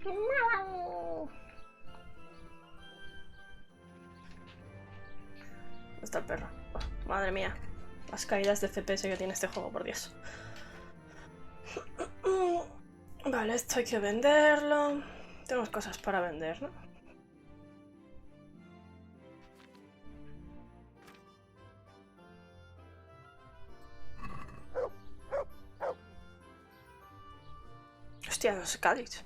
¿Dónde está el perro? Oh, madre mía. Las caídas de FPS que tiene este juego, por Dios. Vale, esto hay que venderlo. Tenemos cosas para vender, ¿no? Hostia, no sé, cáliz.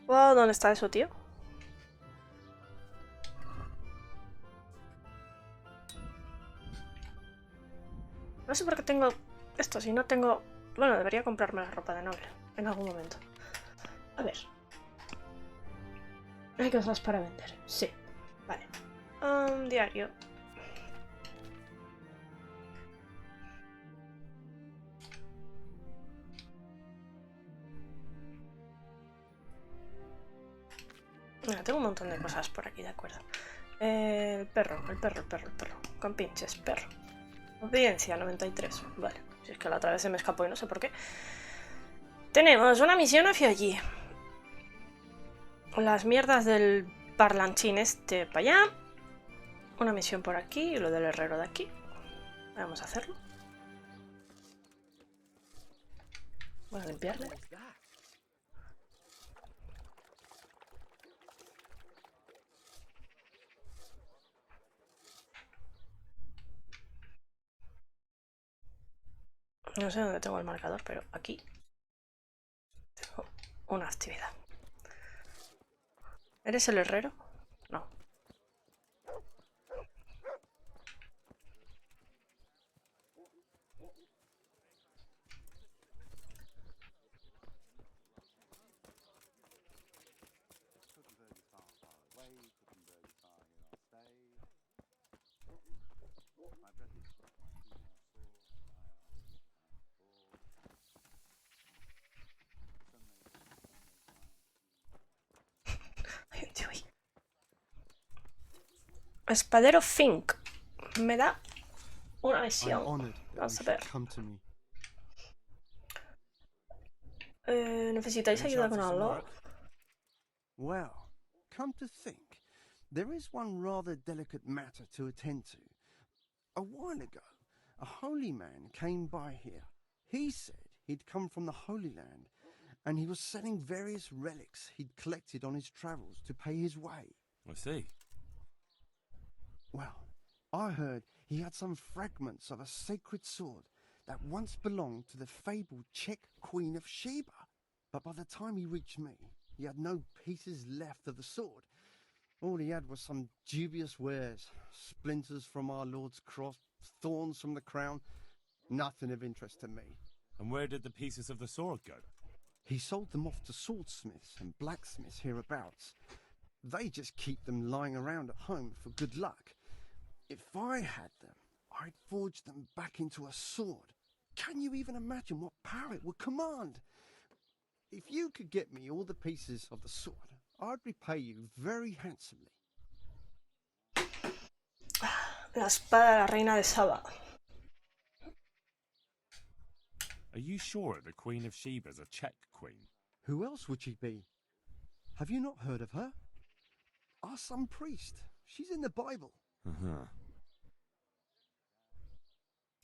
Wow, ¿dónde está eso, tío? No sé por qué tengo esto, si no tengo... Bueno, debería comprarme la ropa de noble en algún momento. A ver. Hay cosas para vender, sí. Vale. Diario. Mira, tengo un montón de cosas por aquí, de acuerdo. El perro. Con pinches, perro. Audiencia, 93. Vale. Si es que la otra vez se me escapó y no sé por qué. Tenemos una misión hacia allí. Las mierdas del parlanchín este para allá. Una misión por aquí y lo del herrero de aquí. Vamos a hacerlo. Voy a limpiarle. No sé dónde tengo el marcador, pero aquí tengo una actividad. ¿Eres el herrero? No. Espadero Fink. Me da una misión. Vamos a ver. ¿Necesitáis ayuda con algo? Well, come to think, there is one rather delicate matter to attend to. A while ago, a holy man came by here. He said he'd come from the Holy Land, and he was selling various relics he'd collected on his travels to pay his way. I see. Well, I heard he had some fragments of a sacred sword that once belonged to the fabled Czech Queen of Sheba. But by the time he reached me, he had no pieces left of the sword. All he had was some dubious wares, splinters from our Lord's cross, thorns from the crown, nothing of interest to me. And where did the pieces of the sword go? He sold them off to swordsmiths and blacksmiths hereabouts. They just keep them lying around at home for good luck. If I had them, I'd forge them back into a sword. Can you even imagine what power it would command? If you could get me all the pieces of the sword, I'd repay you very handsomely. La espada de la reina de Saba. Are you sure the Queen of Sheba's a Czech queen? Who else would she be? Have you not heard of her? Our some priest. She's in the Bible.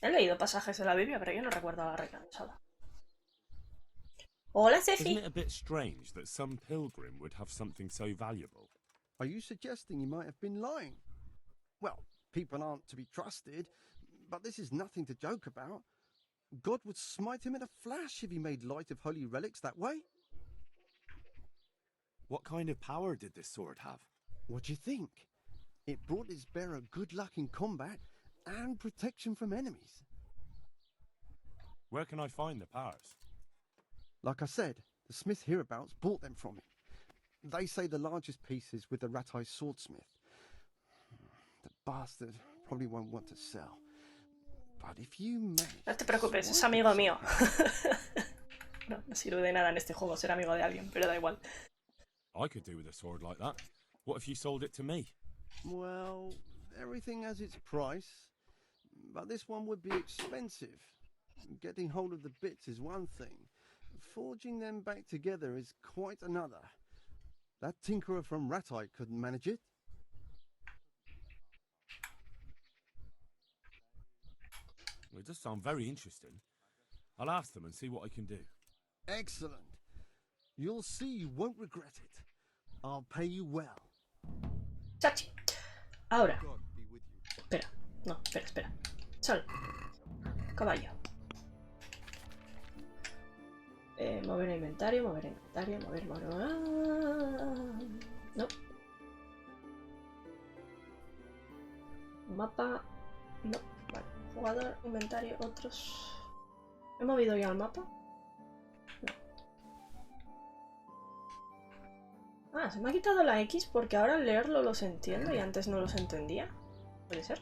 He leído pasajes de la Biblia, pero yo no recuerdo a la reina de Saba. Hola, Cefi. Isn't it a bit strange that some pilgrim would have something so valuable? Are you suggesting he might have been lying? Well, people aren't to be trusted, but this is nothing to joke about. God would smite him in a flash if he made light of holy relics that way. What kind of power did this sword have? What do you think? It brought its bearer good luck in combat and protection from enemies. Where can I find the powers? Like I said, the smith hereabouts bought them from him. They say the largest piece is with the rat-eyed swordsmith. The bastard probably won't want to sell. But if you manage... No te preocupes, es amigo mío. No sirve de nada en este juego ser amigo de alguien, pero da igual. I could do with a sword like that. What if you sold it to me? Well, everything has its price. But this one would be expensive. Getting hold of the bits is one thing. Forging them back together is quite another. That tinkerer from Ratite couldn't manage it. Well, it does sound very interesting. I'll ask them and see what I can do. Excellent. You'll see you won't regret it. I'll pay you well. Chachi. Ahora. God be with you. Espera. No, espera. Sol. Caballo. Mover inventario. Mover. No. Mapa. No. Vale. Jugador, inventario, otros. ¿He movido ya el mapa? No. Ah, se me ha quitado la X porque ahora al leerlo los entiendo y antes no los entendía. ¿Puede ser?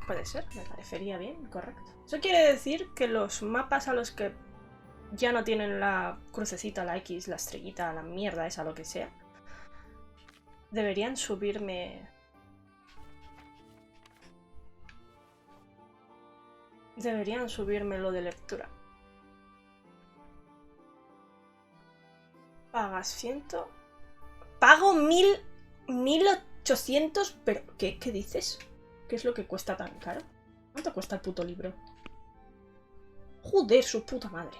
Puede ser, me parecería bien, correcto. Eso quiere decir que los mapas a los que ya no tienen la crucecita, la X, la estrellita, la mierda esa, lo que sea, deberían subirme... Deberían subirme lo de lectura. Pagas 100... Pago 1800... ¿Pero qué dices? ¿Qué es lo que cuesta tan caro? ¿Cuánto cuesta el puto libro? Joder, su puta madre.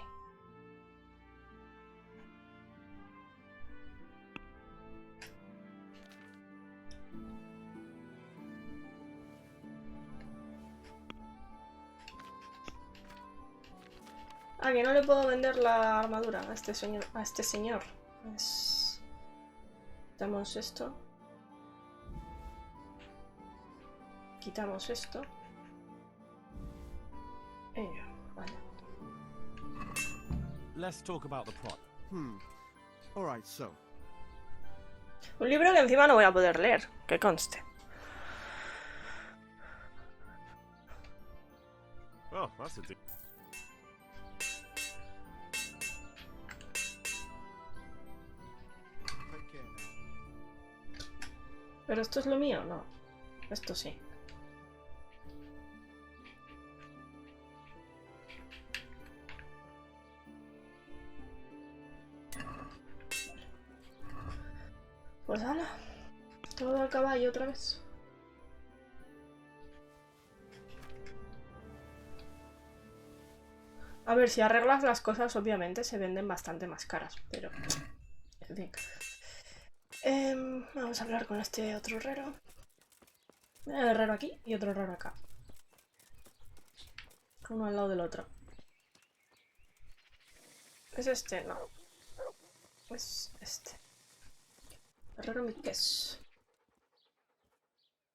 Ah, que no le puedo vender la armadura a este señor. Quitamos esto. Quitamos esto. Vale. Let's talk about the plot. All right, so. Un libro que encima no voy a poder leer, que conste. Oh, that's a ¿Pero esto es lo mío? No. Esto sí. Pues hala. Todo al caballo otra vez. A ver, si arreglas las cosas, obviamente se venden bastante más caras, pero... En fin. Vamos a hablar con este otro herrero. Un herrero aquí y otro herrero acá. Uno al lado del otro. ¿Es este? No. Es este. Herrero Miqués.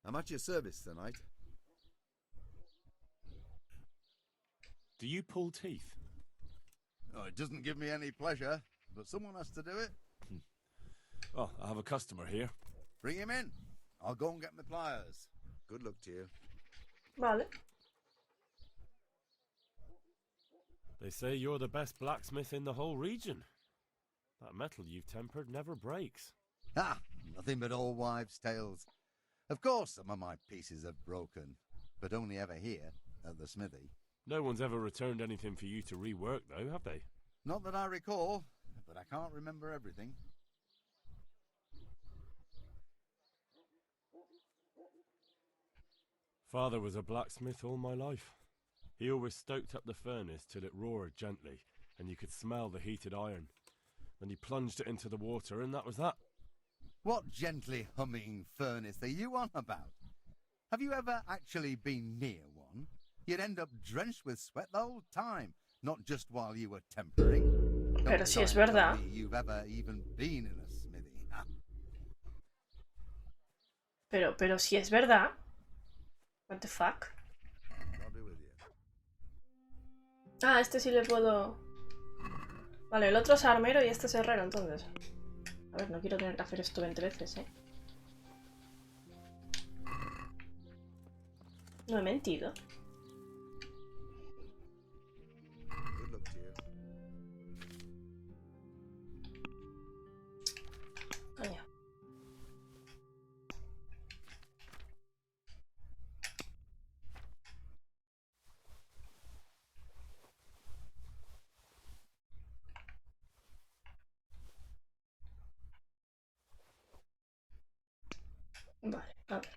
I'm at your service tonight. Do you pull teeth? Oh, it doesn't give me any pleasure, but someone has to do it. Oh, I have a customer here. Bring him in. I'll go and get my pliers. Good luck to you. Vale. They say you're the best blacksmith in the whole region. That metal you've tempered never breaks. Ah, nothing but old wives' tales. Of course, some of my pieces have broken, but only ever here, at the smithy. No one's ever returned anything for you to rework, though, have they? Not that I recall, but I can't remember everything. Father was a blacksmith all my life. He always stoked up the furnace till it roared gently, and you could smell the heated iron. Then he plunged it into the water, and that was that. What gently humming furnace are you on about? Have you ever actually been near one? You'd end up drenched with sweat the whole time, not just while you were tempering. Pero si es verdad. You've ever even been in a smithy. Pero si es verdad. What the fuck? I'll be with you. Ah, este sí le puedo... Vale, el otro es armero y este es herrero, entonces. A ver, no quiero tener que hacer esto 20 veces, ¿eh? No he mentido. Vale, a ver.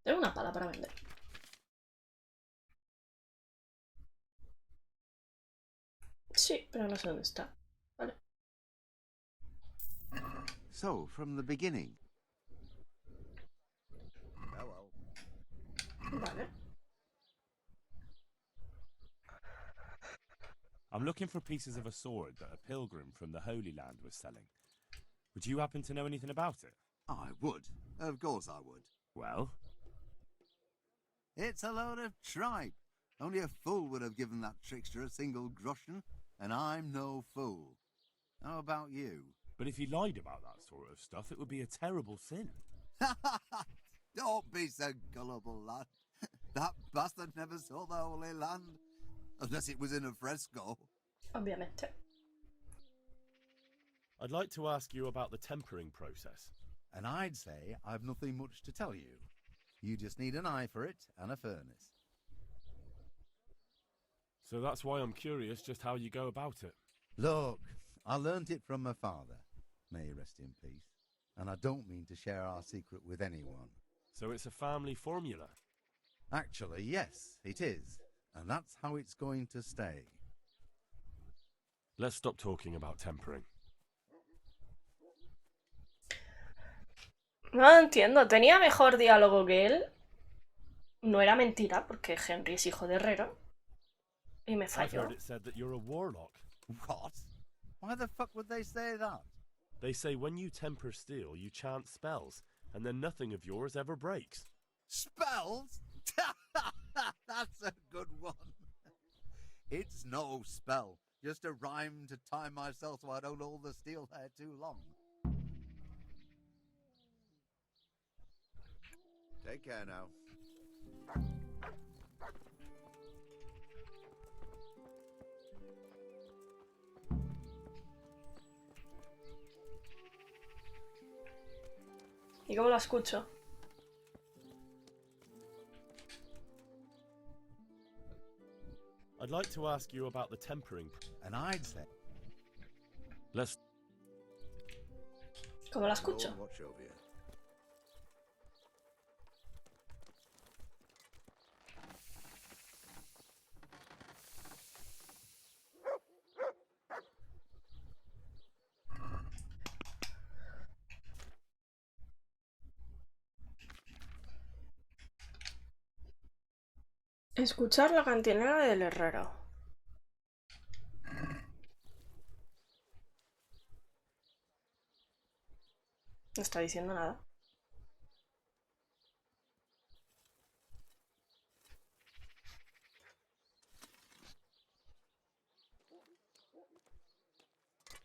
Tengo una pala para vender. Sí, pero no sé dónde está. Vale. So, from the beginning. Oh well. Vale. I'm looking for pieces of a sword that a pilgrim from the Holy Land was selling. Would you happen to know anything about it? I would. Of course I would. Well? It's a load of tripe. Only a fool would have given that trickster a single groschen, and I'm no fool. How about you? But if he lied about that sort of stuff, it would be a terrible sin. Don't be so gullible, lad. That bastard never saw the Holy Land. Unless it was in a fresco. Obviamente. I'd like to ask you about the tempering process. And I'd say I've nothing much to tell you. You just need an eye for it and a furnace. So that's why I'm curious just how you go about it. Look, I learnt it from my father. May he rest in peace. And I don't mean to share our secret with anyone. So it's a family formula? Actually, yes, it is. And that's how it's going to stay. Let's stop talking about tempering. No entiendo. ¿Tenía mejor diálogo que él? No era mentira, porque Henry es hijo de herrero. Y me I've falló. heard it said that you're a warlock. What? Why the fuck would they say that? They say when you temper steel, you chant spells, and then nothing of yours ever breaks. Spells? That's a good one. It's no spell. Just a rhyme to time myself so I don't hold the steel hair too long. Take care now. ¿Y cómo la escucho? I'd like to ask you about the tempering. And I'd say... Let's... ¿Cómo la escucho? Watch over you. Escuchar la cantinera del herrero. No está diciendo nada.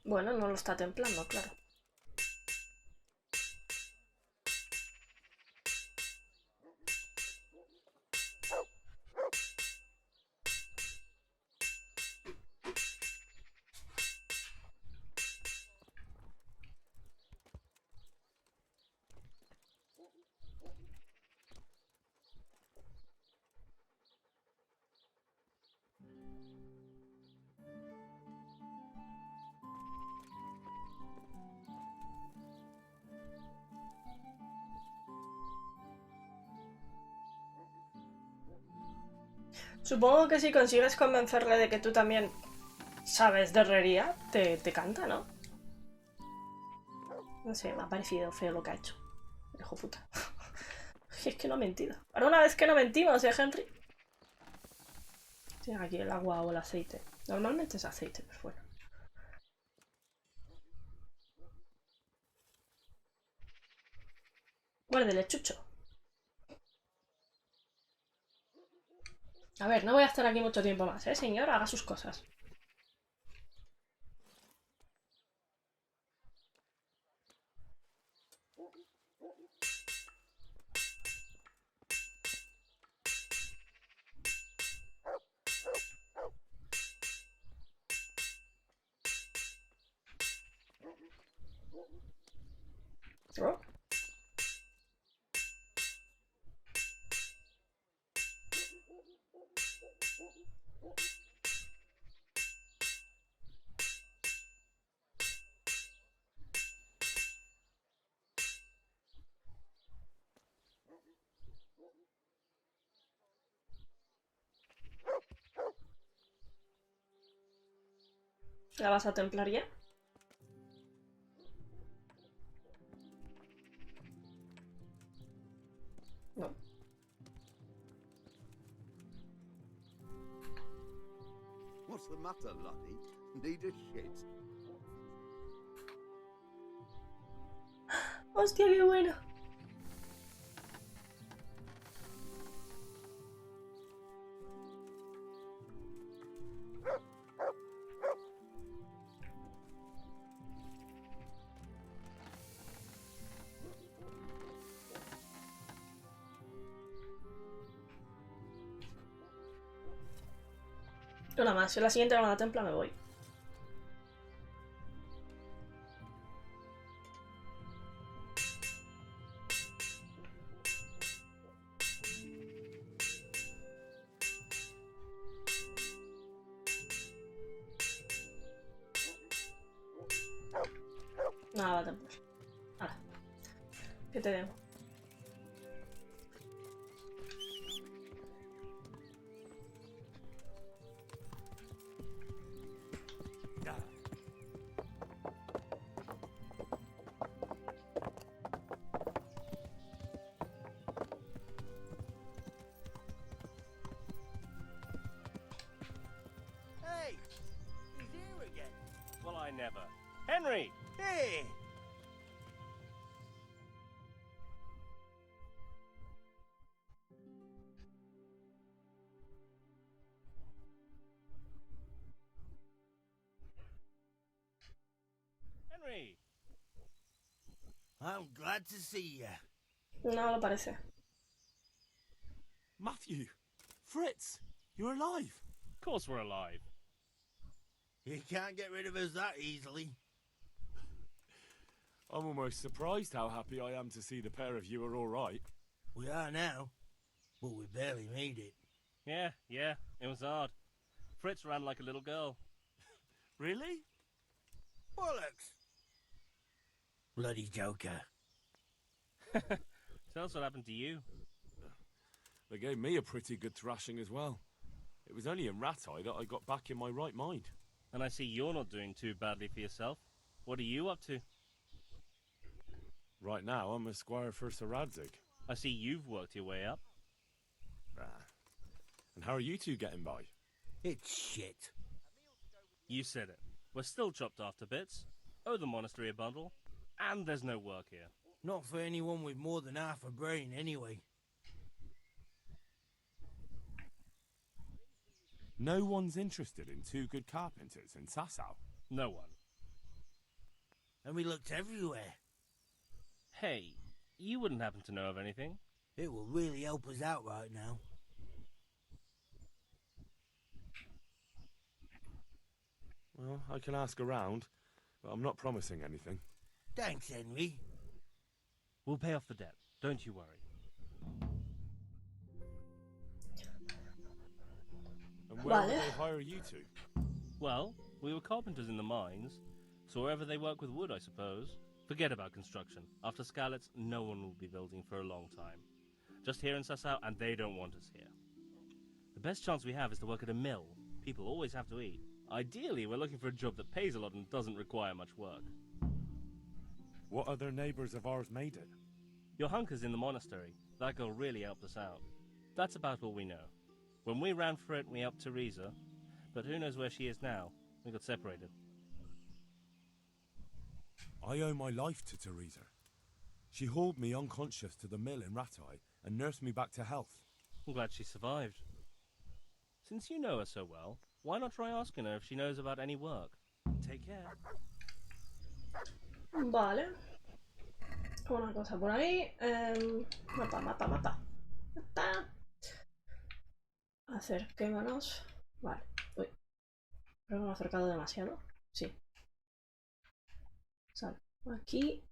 Bueno, no lo está templando, claro. Supongo que si consigues convencerle de que tú también sabes de herrería, te canta, ¿no? No sé, me ha parecido feo lo que ha hecho. El hijo puta. Es que no ha mentido. Ahora una vez que no mentimos, ¿eh, Henry? Tiene aquí el agua o el aceite. Normalmente es aceite, pero bueno. Guárdele, chucho. A ver, no voy a estar aquí mucho tiempo más, ¿eh, señor? Haga sus cosas. Oh. ¿La vas a templar ya? No. What's the matter, laddie? Need a shit? ¡Hostia, qué bueno! Yo nada más, si la siguiente no la templa me voy. Nada, va a templar. Ahora, ¿qué te debo? Hey! He's here again! Well, I never. Henry! Hey! Henry! I'm glad to see you. No lo parece. Matthew! Fritz! You're alive! Of course we're alive. You can't get rid of us that easily. I'm almost surprised how happy I am to see the pair of you are all right. We are now, but we barely made it. Yeah, it was hard. Fritz ran like a little girl. Really? Bollocks! Bloody joker. Tell us what happened to you. They gave me a pretty good thrashing as well. It was only in Rat-Eye that I got back in my right mind. And I see you're not doing too badly for yourself. What are you up to? Right now, I'm a squire for Sir Radzig. I see you've worked your way up. And how are you two getting by? It's shit. You said it. We're still chopped off to bits. Owe the monastery a bundle. And there's no work here. Not for anyone with more than half a brain, anyway. No one's interested in two good carpenters in Sasau. No one. And we looked everywhere. Hey, you wouldn't happen to know of anything? It will really help us out right now. Well, I can ask around, but I'm not promising anything. Thanks, Henry. We'll pay off the debt. Don't you worry. And where Vale. will they hire you to? Well, we were carpenters in the mines, so wherever they work with wood, I suppose. Forget about construction. After Skalitz, no one will be building for a long time. Just here in Sasau, and they don't want us here. The best chance we have is to work at a mill. People always have to eat. Ideally, we're looking for a job that pays a lot and doesn't require much work. What other neighbours of ours made it? Your hunker's in the monastery. That girl really helped us out. That's about all we know. When we ran for it, we helped Teresa, but who knows where she is now? We got separated. I owe my life to Teresa. She hauled me unconscious to the mill in Rat-Eye and nursed me back to health. I'm glad she survived. Since you know her so well, why not try asking her if she knows about any work? Take care. Vale. Una cosa por ahí. Mapa. Mapa. Acerquémonos. Vale. Uy. Creo que me he acercado demasiado. Sí. Sal. Aquí.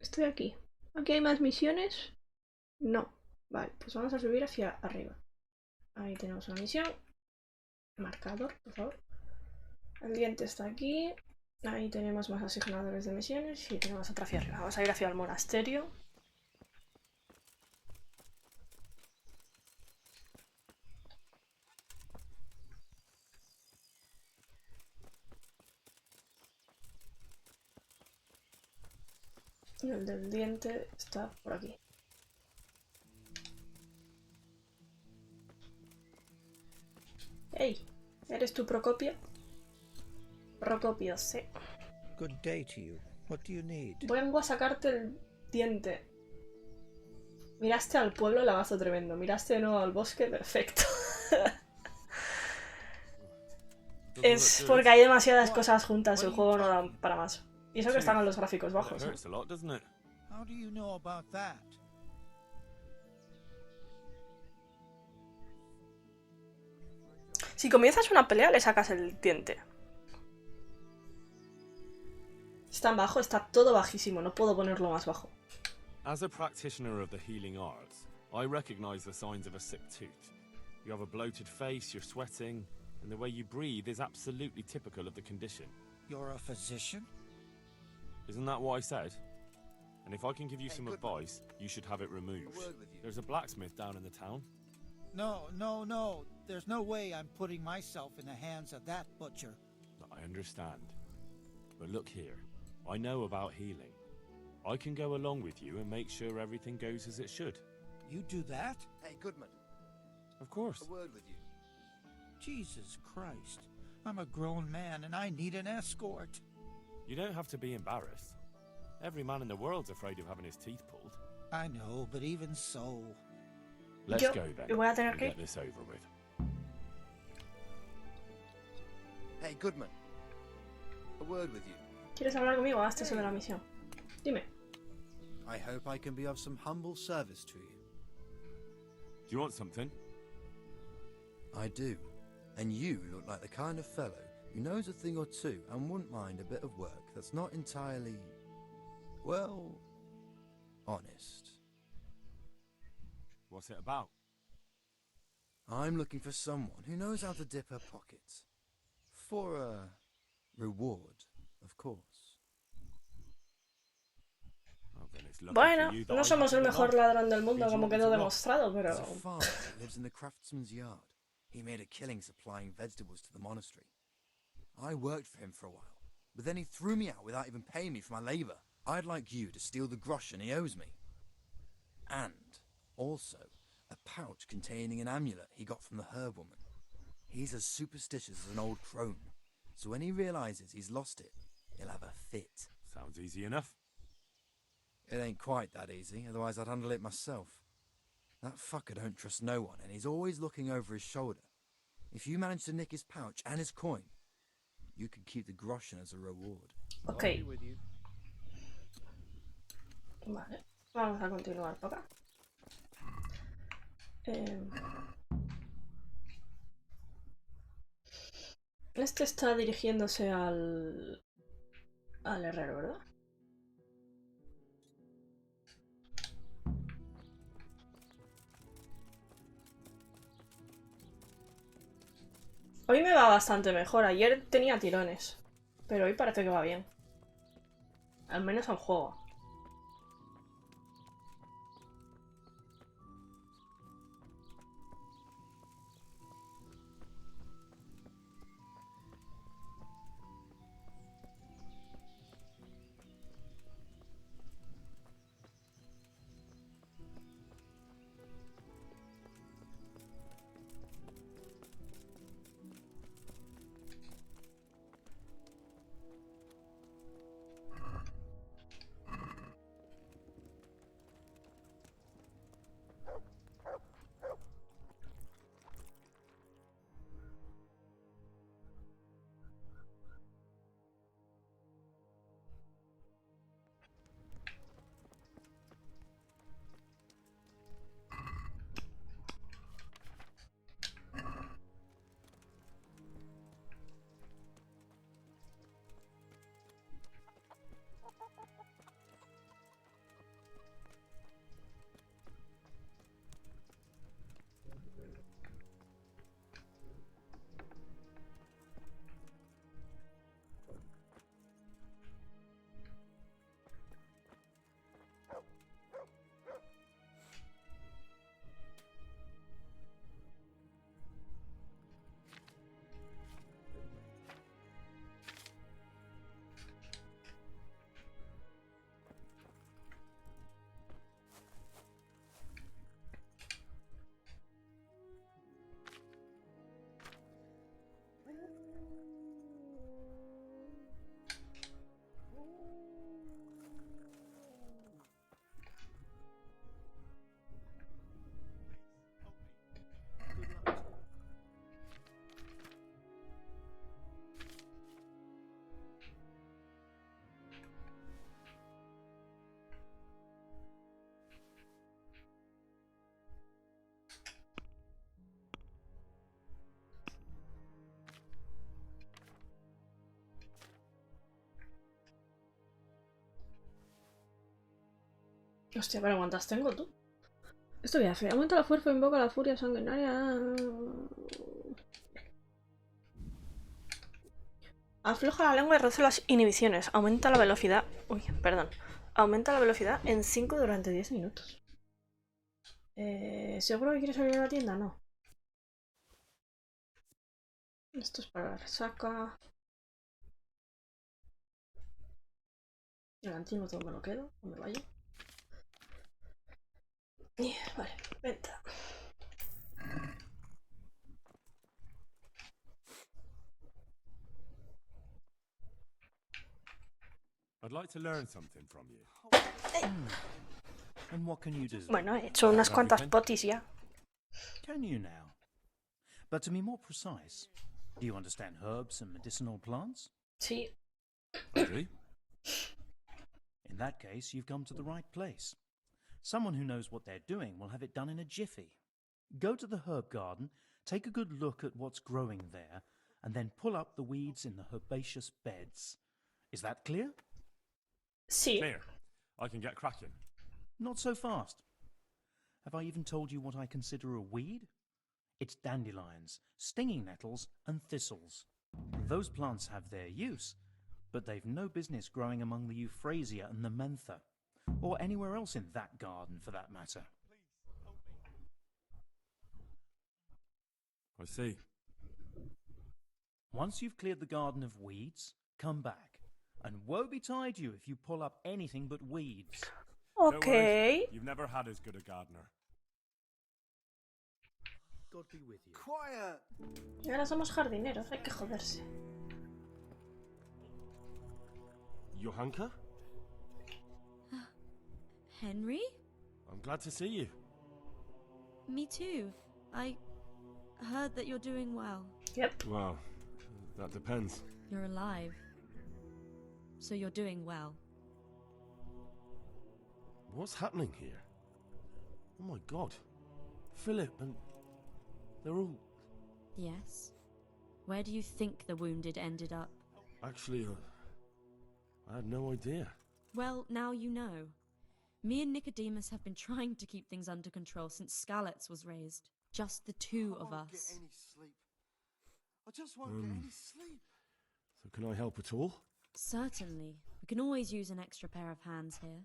Estoy aquí. ¿Aquí hay más misiones? No. Vale, pues vamos a subir hacia arriba. Ahí tenemos una misión. Marcador, por favor. El diente está aquí. Ahí tenemos más asignadores de misiones. Y tenemos otra hacia arriba. Vamos a ir hacia el monasterio. Y el del diente está por aquí. ¡Hey! ¿Eres tú Procopio? Procopio, sí. Good day to you. What do you need? Vengo a sacarte el diente. Miraste al pueblo, lagazo tremendo. Miraste de nuevo al bosque, perfecto. Es porque hay demasiadas cosas juntas, el juego no da para más. Y eso que están en los gráficos bajos. ¿Eh? How do you know about that? Si comienzas una pelea, le sacas el diente. Está en bajo, está todo bajísimo, no puedo ponerlo más bajo. As a practitioner of the healing arts, I recognize the signs of a sick tooth. You have a bloated face, you're sweating, and the way you breathe is absolutely typical of the condition. You're a physician? Isn't that what I said? And if I can give you some advice, you should have it removed. There's a blacksmith down in the town. No. There's no way I'm putting myself in the hands of that butcher. I understand. But look here, I know about healing. I can go along with you and make sure everything goes as it should. You do that? Hey, Goodman, Of course. a word with you. Jesus Christ. I'm a grown man and I need an escort. You don't have to be embarrassed. Every man in the world's afraid of having his teeth pulled. I know, but even so. Let's Yo go then voy a tener and que get this over with. Hey, Goodman, a word with you. ¿Quieres hablar conmigo? Hazte eso de la misión. Dime. I hope I can be of some humble service to you. Do you want something? I do. And you look like the kind of fellow who knows a thing or two and wouldn't mind a bit of work that's not entirely, well, honest. What's it about? I'm looking for someone who knows how to dip her pockets. For a reward, of course. Well, then it's lucky Bueno, for you that no I somos el happen to mejor know. ladrón del mundo, Did you como want me quedó to know? demostrado, pero... There's a farmer that lives in the craftsman's yard. He made a killing supplying vegetables to the monastery. I worked for him for a while, but then he threw me out without even paying me for my labor. I'd like you to steal the groschen he owes me. And also a pouch containing an amulet he got from the herb woman. He's as superstitious as an old crone, so when he realizes he's lost it, he'll have a fit. Sounds easy enough. It ain't quite that easy, otherwise I'd handle it myself. That fucker don't trust no one, and he's always looking over his shoulder. If you manage to nick his pouch and his coin, you can keep the groschen as a reward. Ok. Vale, vamos a continuar por acá. Este está dirigiéndose al herrero, ¿verdad? Hoy me va bastante mejor. Ayer tenía tirones, pero hoy parece que va bien. Al menos al juego. Hostia, pero ¿cuántas tengo tú? Esto ya hace. Aumenta la fuerza, invoca la furia sanguinaria. Afloja la lengua y reduce las inhibiciones. Aumenta la velocidad. Uy, perdón. Aumenta la velocidad en 5 durante 10 minutos. ¿Seguro que quieres abrir la tienda? No. Esto es para la resaca. El antídoto me lo quedo, no me vaya. Vale, venta. I'd like to learn something from you. And what can you do? Bueno, he hecho unas cuantas potis ya. Can you now? But to be more precise, do you understand herbs and medicinal plants? Sí. I do. In that case, you've come to the right place. Someone who knows what they're doing will have it done in a jiffy. Go to the herb garden, take a good look at what's growing there, and then pull up the weeds in the herbaceous beds. Is that clear? Sí. Clear. I can get cracking. Not so fast. Have I even told you what I consider a weed? It's dandelions, stinging nettles, and thistles. Those plants have their use, but they've no business growing among the euphrasia and the mentha, or anywhere else in that garden for that matter. I see. Once you've cleared the garden of weeds, come back, and woe betide you if you pull up anything but weeds. Don't worry, you've never had as good a gardener. God be with you. Quiet! Y ahora somos jardineros, hay que joderse. Johanka? Henry? I'm glad to see you. Me too. I heard that you're doing well. Yep. Well, that depends. You're alive. So you're doing well. What's happening here? Oh my god. Philip and... they're all... Yes. Where do you think the wounded ended up? Actually, I had no idea. Well, now you know. Me and Nicodemus have been trying to keep things under control since Skalitz was raised. Just the two of us. Get any sleep. I just won't get any sleep. So can I help at all? Certainly. We can always use an extra pair of hands here.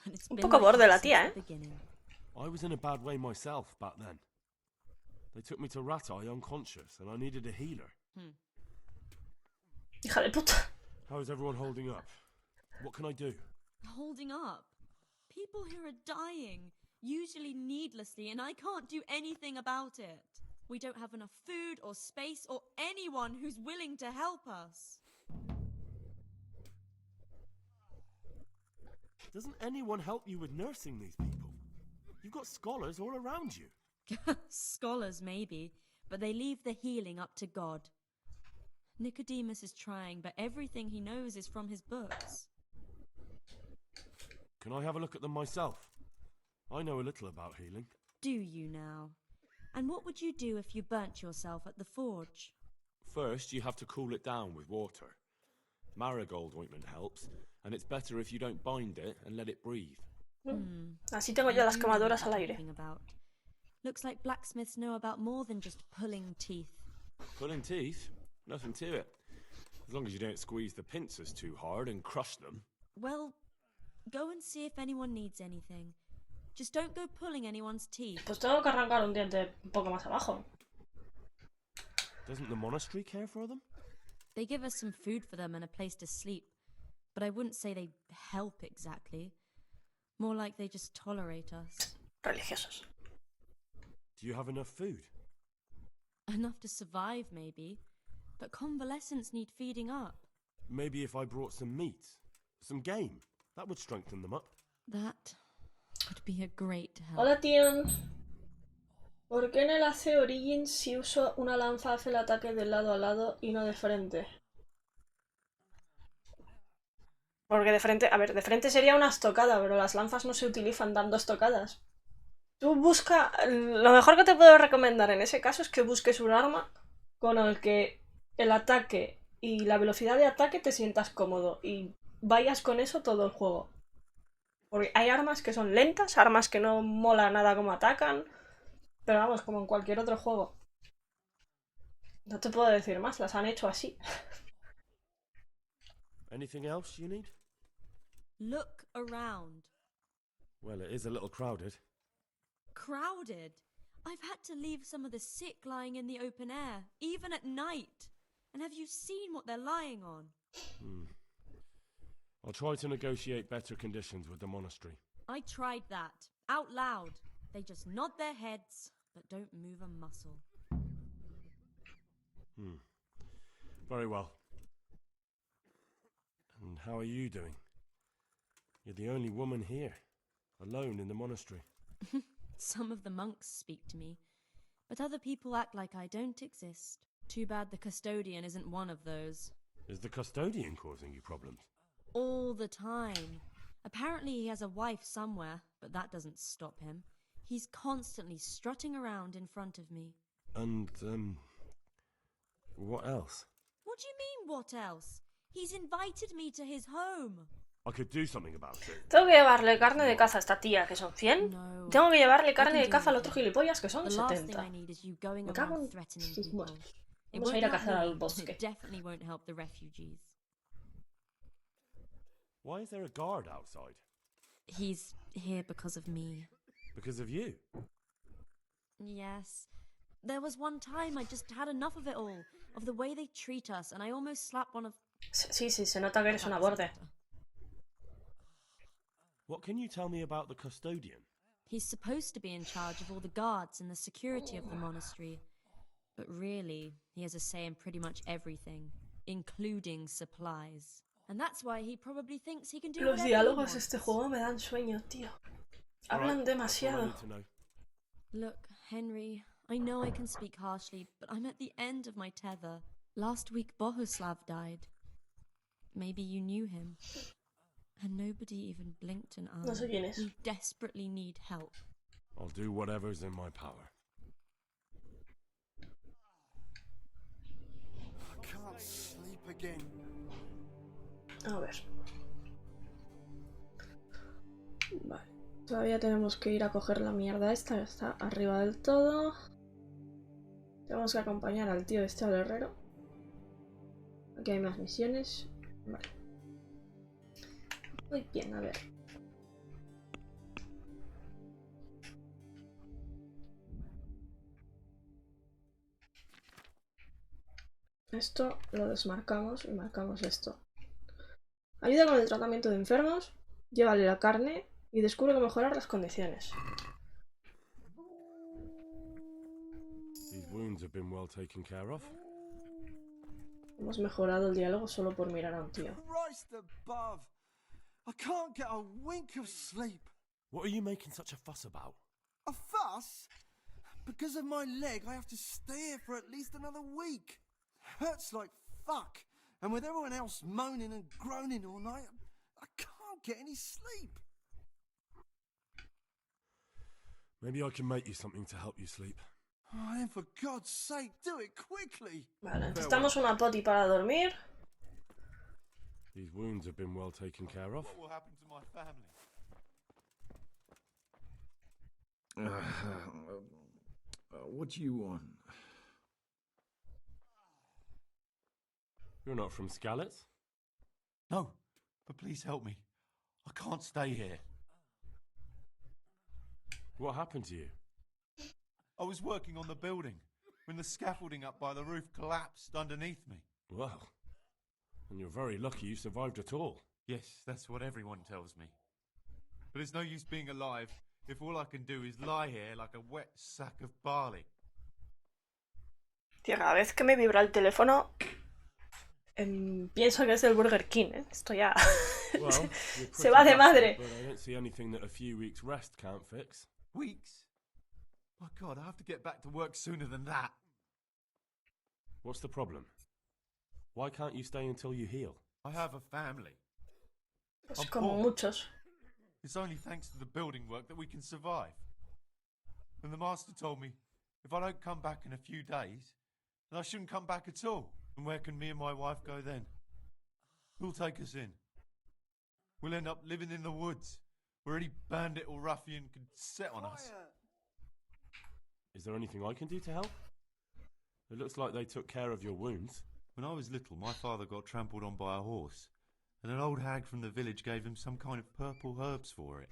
And it's Un been poco like borde that la since tía, the beginning. I was in a bad way myself back then. They took me to Ratai unconscious and I needed a healer. Hija de puta. How is everyone holding up? What can I do? Holding up. People here are dying, usually needlessly, and I can't do anything about it. We don't have enough food or space or anyone who's willing to help us. Doesn't anyone help you with nursing these people? You've got scholars all around you. Scholars, maybe, but they leave the healing up to God. Nicodemus is trying, but everything he knows is from his books. Can I have a look at them myself? I know a little about healing. Do you now? And what would you do if you burnt yourself at the forge? First, you have to cool it down with water. Marigold ointment helps, and it's better if you don't bind it and let it breathe. Así tengo yo las quemaduras al aire. Looks like blacksmiths know about more than just pulling teeth. Pulling teeth? Nothing to it. As long as you don't squeeze the pincers too hard and crush them. Well, go and see if anyone needs anything. Just don't go pulling anyone's teeth. Pues tengo que arrancar un diente un poco más abajo. Doesn't the monastery care for them? They give us some food for them and a place to sleep. But I wouldn't say they help exactly. More like they just tolerate us. Religiosos. Do you have enough food? Enough to survive, maybe. But convalescents need feeding up. Maybe if I brought some meat, some game, that would strengthen them up. That would be a great help. Hola, Tion. ¿Por qué en el AC Origins si uso una lanza hace el ataque de lado a lado y no de frente? Porque de frente, a ver, de frente sería una estocada, pero las lanzas no se utilizan dando estocadas. Tú busca, lo mejor que te puedo recomendar en ese caso es que busques un arma con el que el ataque y la velocidad de ataque te sientas cómodo y vayas con eso todo el juego. Porque hay armas que son lentas, armas que no mola nada como atacan. Pero vamos, como en cualquier otro juego. No te puedo decir más, las han hecho así. Anything else you need? Look around. Well, it is a little crowded. Crowded? I've had to leave some of the sick lying in the open air, even at night. And have you seen what they're lying on? I'll try to negotiate better conditions with the monastery. I tried that, out loud. They just nod their heads, but don't move a muscle. Very well. And how are you doing? You're the only woman here, alone in the monastery. Some of the monks speak to me, but other people act like I don't exist. Too bad the custodian isn't one of those. Is the custodian causing you problems? All the time. Apparently he has a wife somewhere, but that doesn't stop him. He's constantly strutting around in front of me. And, what else? What do you mean, what else? He's invited me to his home. I could do something about it. Tengo que llevarle carne de caza a esta tía, que son 100. No. Tengo que llevarle carne de caza al otro gilipollas, que son The last thing 70. I need is you going Me cago around en threatening sus people. muertos. It Vamos a won't ir a help cazar al me, bosque. it definitely won't help the refugees. Why is there a guard outside? He's here because of me. Because of you? Yes. There was one time I just had enough of it all, of the way they treat us, and I almost slapped one of... Sí, se nota que eres una borde. What can you tell me about the custodian? He's supposed to be in charge of all the guards and the security of the monastery. But really, he has a say in pretty much everything, including supplies. And that's why he probably thinks he can do Los whatever diálogos he de este wants. juego me dan sueño, tío. Hablan demasiado. Look, Henry, I know I can speak harshly, but I'm at the end of my tether. Last week Bohuslav died. Maybe you knew him. And nobody even blinked an eye. No sé quién es. We desperately need help. I'll do whatever's in my power. I can't sleep again. A ver. Vale. Todavía tenemos que ir a coger la mierda esta, que está arriba del todo. Tenemos que acompañar al tío este al herrero. Aquí hay más misiones. Vale. Muy bien, a ver. Esto lo desmarcamos y marcamos esto. Ayuda con el tratamiento de enfermos, llévale la carne y descubre cómo mejorar las condiciones. These wounds have been well taken care of. Hemos mejorado el diálogo solo por mirar a un tío. Christ above! I can't get a wink of sleep. What are you making such a fuss about? A fuss? Because of my leg, I have to stay here for at least another week. Hurts like fuck. And with everyone else moaning and groaning all night, I can't get any sleep. Maybe I can make you something to help you sleep. Oh, then for God's sake, do it quickly. Vale, necesitamos una poti para dormir. These wounds have been well taken care of. What will happen to my family? What do you want? You're not from Skalitz? No, but please help me. I can't stay here. What happened to you? I was working on the building when the scaffolding up by the roof collapsed underneath me. Well, and you're very lucky you survived at all. Yes, that's what everyone tells me. But it's no use being alive if all I can do is lie here like a wet sack of barley. Tío, cada vez que me vibra el teléfono, pienso que es del Burger King, ¿eh? Esto ya Well, se va de madre. But I don't see anything that a few weeks rest can't fix. Weeks? My God, I have to get back to work sooner than that. What's the problem? Why can't you stay until you heal? I have a family. Pues como muchos. It's only thanks to the building work that we can survive. And the master told me, if I don't come back in a few days, then I shouldn't come back at all. And where can me and my wife go then? Who'll take us in? We'll end up living in the woods, where any bandit or ruffian could set on us. Is there anything I can do to help? It looks like they took care of your wounds. When I was little, my father got trampled on by a horse, and an old hag from the village gave him some kind of purple herbs for it.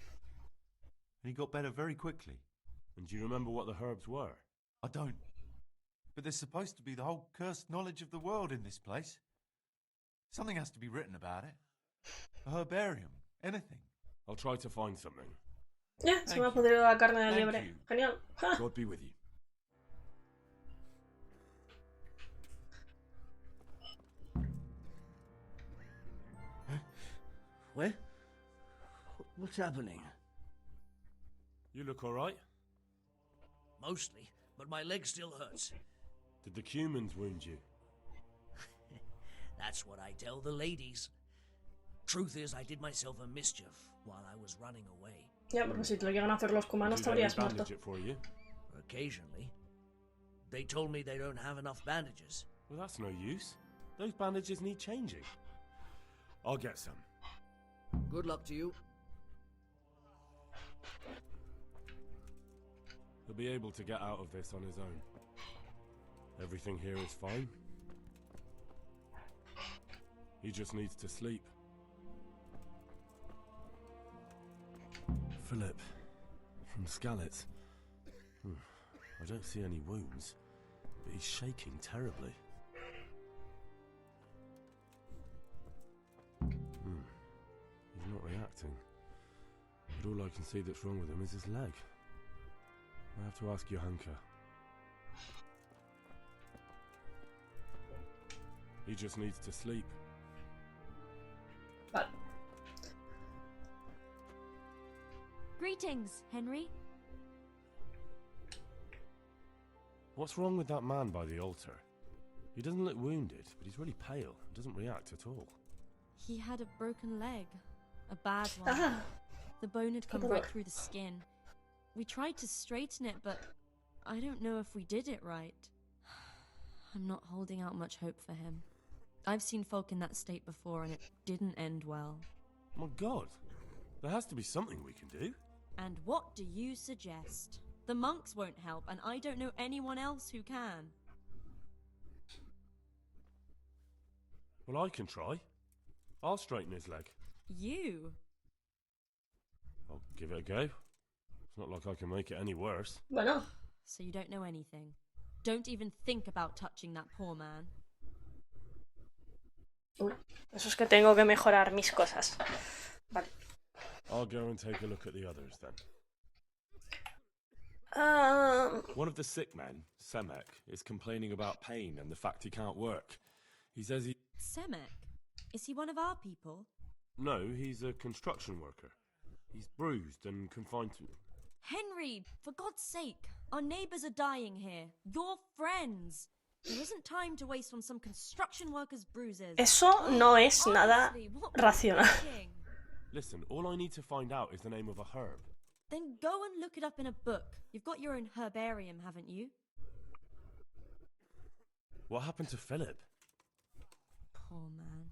And he got better very quickly. And do you remember what the herbs were? I don't. But there's supposed to be the whole cursed knowledge of the world in this place. Something has to be written about it. A herbarium. Anything. I'll try to find something. Se me ha podido la carne de liebre. Genial. God be with you. What? What's happening? You look alright? Mostly, but my leg still hurts. Did the humans wound you? That's what I tell the ladies. Truth is, I did myself a mischief while I was running away. Ya, porque si te lo llegan a hacer los cumanos te habrías muerto. Occasionally. They told me they don't have enough bandages. Well, that's no use. Those bandages need changing. I'll get some. Good luck to you. He'll be able to get out of this on his own. Everything here is fine. He just needs to sleep. Philip, from Skalitz. I don't see any wounds, but he's shaking terribly. He's not reacting. But all I can see that's wrong with him is his leg. I have to ask Johanka. He just needs to sleep. Vale. Greetings, Henry. What's wrong with that man by the altar? He doesn't look wounded, but he's really pale and doesn't react at all. He had a broken leg. A bad one. The bone had come right through the skin. We tried to straighten it, but I don't know if we did it right. I'm not holding out much hope for him. I've seen folk in that state before, and it didn't end well. My God, there has to be something we can do. And what do you suggest? The monks won't help, and I don't know anyone else who can. Well, I can try. I'll straighten his leg. You? I'll give it a go. It's not like I can make it any worse. Bueno. So you don't know anything? Don't even think about touching that poor man. Uy, eso es que tengo que mejorar mis cosas. Vale. I'll go and take a look at the others then. One of the sick men, Semek, is complaining about pain and the fact he can't work. He says he... Semek? Is he one of our people? No, he's a construction worker. He's bruised and confined to... Henry, for God's sake, our neighbours are dying here. Your friends. There isn't time to waste on some construction workers' bruises. Eso no es nada racional. Listen, all I need to find out is the name of a herb. Then go and look it up in a book. You've got your own herbarium, haven't you? What happened to Philip? Poor man.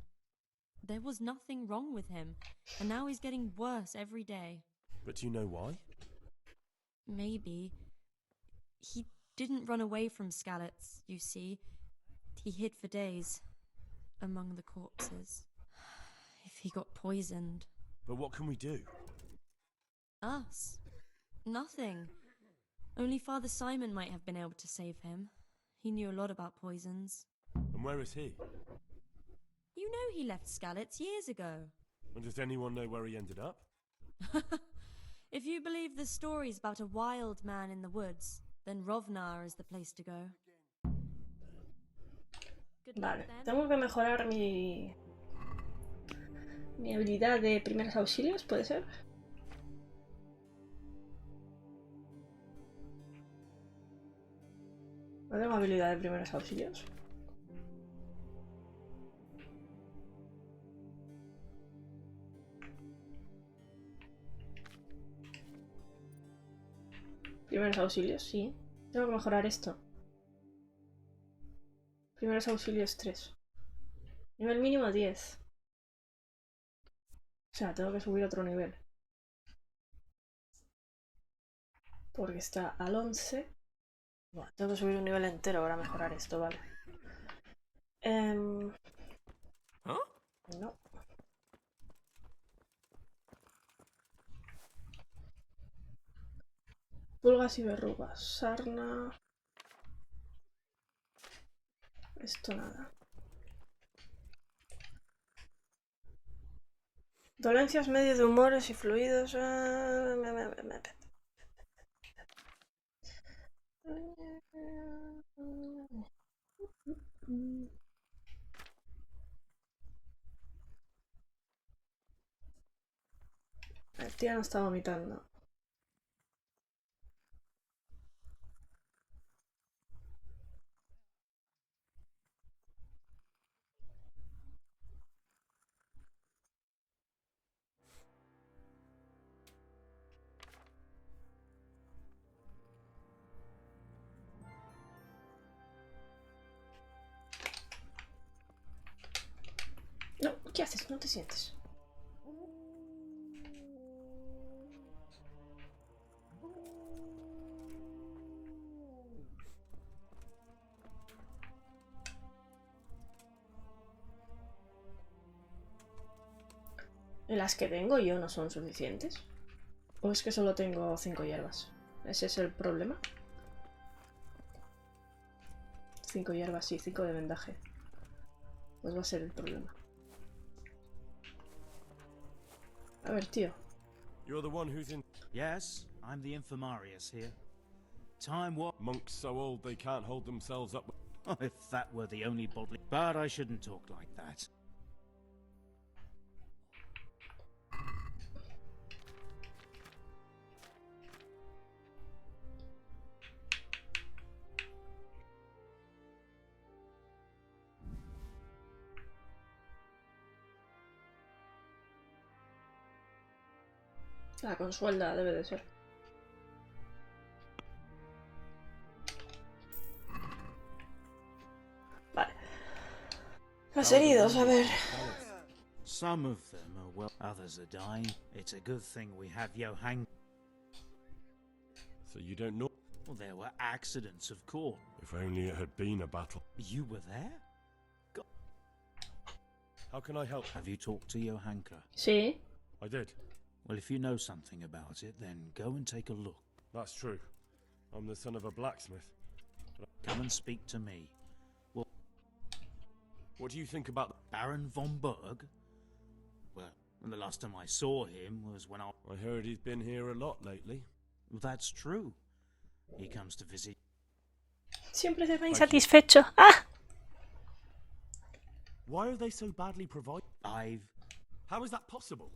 There was nothing wrong with him, and now he's getting worse every day. But do you know why? Maybe. He didn't run away from Skalitz, you see. He hid for days, among the corpses. If he got poisoned... But what can we do? Us? Nothing. Only Father Simon might have been able to save him. He knew a lot about poisons. And where is he? You know he left Skalitz years ago. And does anyone know where he ended up? If you believe the stories about a wild man in the woods, then Rovnar is the place to go. Vale, tengo que mejorar mi habilidad de primeros auxilios, ¿puede ser? No tengo habilidad de primeros auxilios. Primeros auxilios, sí. Tengo que mejorar esto. Primeros auxilios 3. Nivel mínimo 10. O sea, tengo que subir otro nivel. Porque está al 11. Bueno, tengo que subir un nivel entero para mejorar esto, vale. No. Pulgas y verrugas. Sarna. Esto nada. Dolencias medio de humores y fluidos. El tío no está vomitando. No, ¿qué haces? No te sientes. ¿Las que tengo yo no son suficientes? ¿O es que solo tengo 5 hierbas? ¿Ese es el problema? 5 hierbas y 5 de vendaje. Pues va a ser el problema. A ver, tío. You're the one who's in. Yes, I'm the infirmarius here. Time what? Monks so old they can't hold themselves up. Oh, if that were the only bodily. But I shouldn't talk like that. La consuelda debe de ser. Vale. Los heridos, a ver. Some of them are well, others are dying. It's a good thing we have Johann. So you don't know? Well, there were accidents, of course. If only it had been a battle. You were there? God. How can I help? Have you talked to Johanka? Sí. I did. Well, if you know something about it, then go and take a look. That's true. I'm the son of a blacksmith. Come and speak to me. Well, what do you think about Baron von Berg? Well, the last time I saw him was when I heard he's been here a lot lately. Well, that's true. He comes to visit. Siempre se va insatisfecho. ¡Ah! Why are they so badly provided? How is that possible?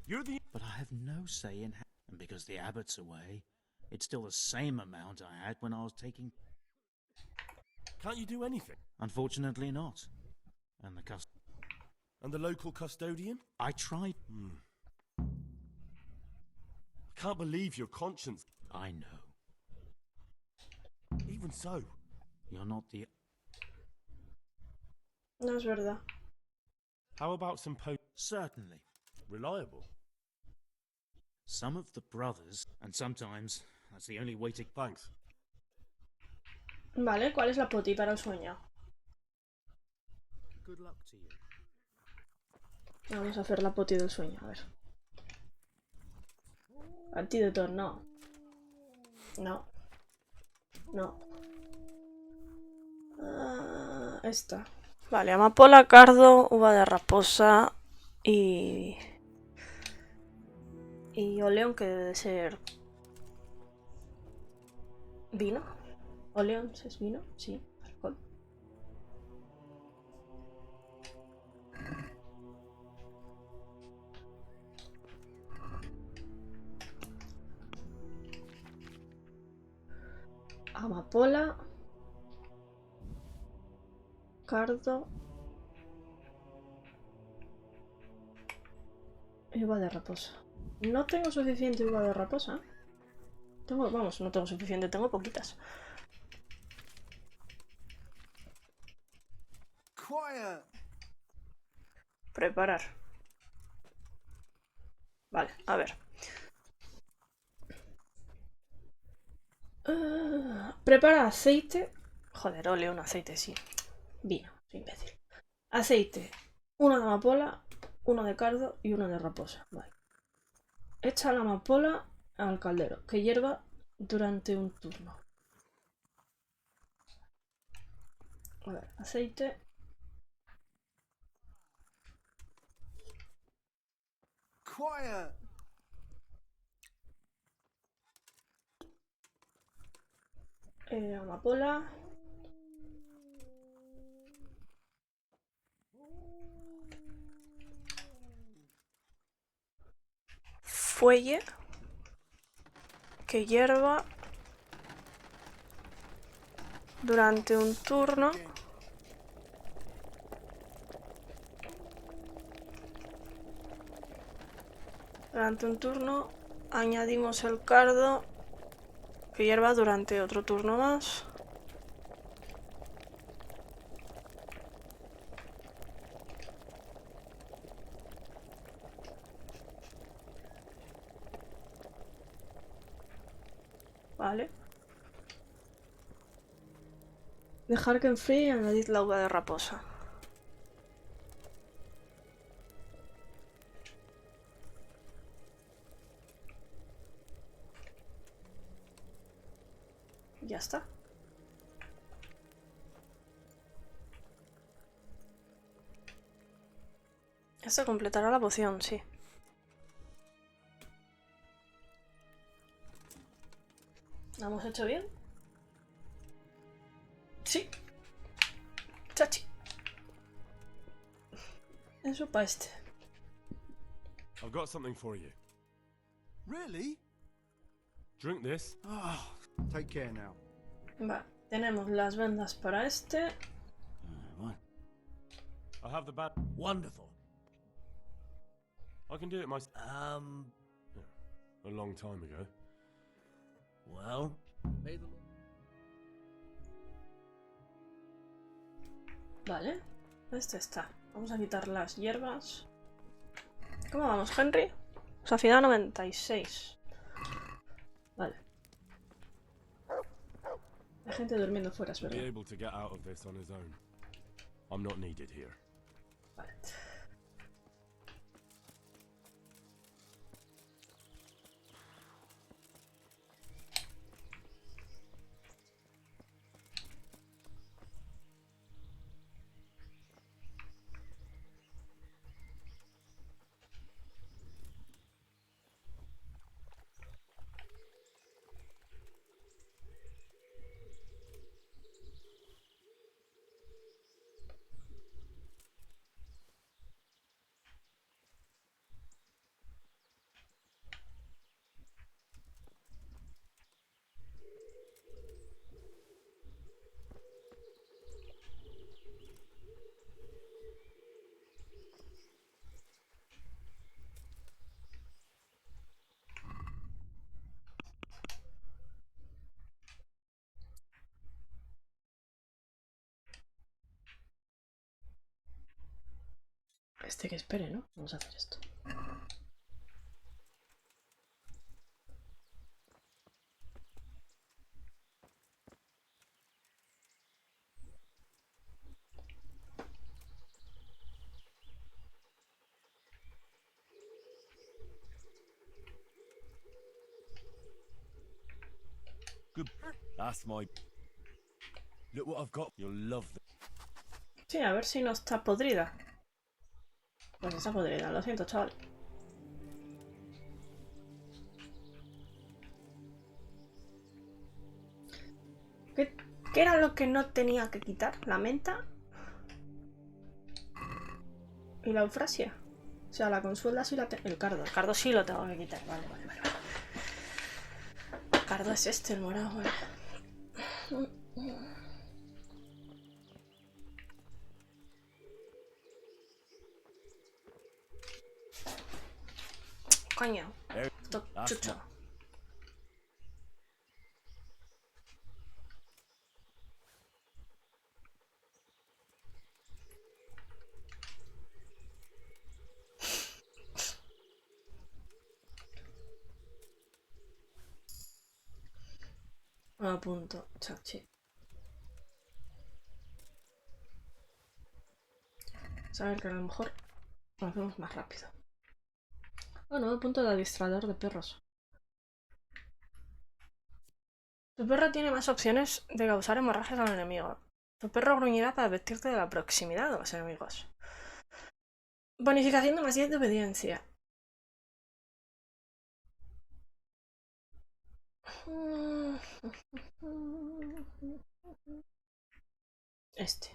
You're the. But I have no say in how. And because the abbot's away, it's still the same amount I had when I was taking. Can't you do anything? Unfortunately not. And the local custodian? I tried. I can't believe your conscience. I know. Even so. You're not the. No es verdad. How about some Certainly. Reliable. Some of the brothers, and sometimes that's the only way to. Thanks. Vale, ¿cuál es la poti para el sueño? Good luck to you. Vamos a hacer la poti del sueño, a ver. Antídoto, no. No. No. Esta. Vale, amapola, cardo, uva de raposa y oleón, que debe de ser vino. Oleón es vino, sí, alcohol. Amapola, cardo y uva de raposa. No tengo suficiente uva de raposa. Vamos, no tengo suficiente, tengo poquitas. Quiet. Preparar. Vale, a ver. Prepara aceite. Joder, óleo, un aceite, sí. Vino, imbécil. Aceite. Uno de amapola, uno de cardo y uno de raposa. Vale. Echa la amapola al caldero, que hierva durante un turno. A ver, aceite. Quiet! Amapola. Fuelle. Que hierva durante un turno. Durante un turno añadimos el cardo que hierva durante otro turno más. Vale. Dejar que enfríe y añadir la uva de raposa. Ya está. Esto completará la poción, sí. ¿Lo hemos hecho bien? Sí. Chachi. Eso para este. I've got something for you. Really? Drink this. Oh, take care now. Vale, tenemos las vendas para este. I have the bad. Wonderful. I can do it myself. A long time ago. Well, may the... Vale, este está. Vamos a quitar las hierbas. ¿Cómo vamos, Henry? Saciedad 96. Vale. Hay gente durmiendo fuera, es verdad. Be able to get out of this on his own. I'm not needed here. Vale. Este que espere, ¿no? Vamos a hacer esto. Good. That's my. Look what I've got. You'll love this. Sí, a ver si no está podrida. Pues está podrida, lo siento, chaval. ¿Qué era lo que no tenía que quitar? ¿La menta? ¿Y la eufrasia? O sea, la consuela sí la tengo. El cardo sí lo tengo que quitar. Vale. El cardo es este, el morado, vale. Coño. Chucho. Apunto, chachi. Saber que a lo mejor lo hacemos más rápido. Bueno, apunto de adiestrador de perros. Tu perro tiene más opciones de causar hemorragias al enemigo. Tu perro gruñirá para advertirte de la proximidad de los enemigos. Bonificación de más 10 de obediencia. Este.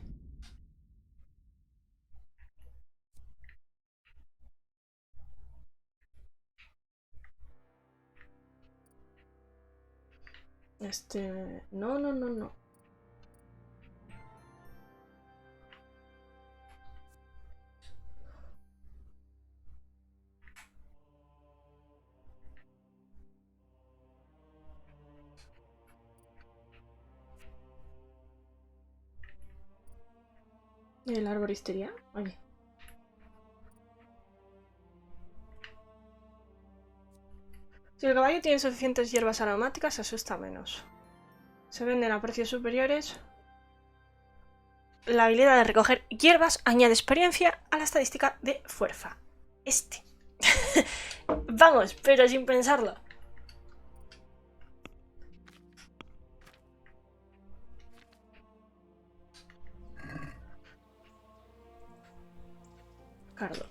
Este... No, no, no, no. ¿El arboristería? Aquí. Si el caballo tiene suficientes hierbas aromáticas, se asusta menos. Se venden a precios superiores. La habilidad de recoger hierbas añade experiencia a la estadística de fuerza. Este. Vamos, pero sin pensarlo. Cardo.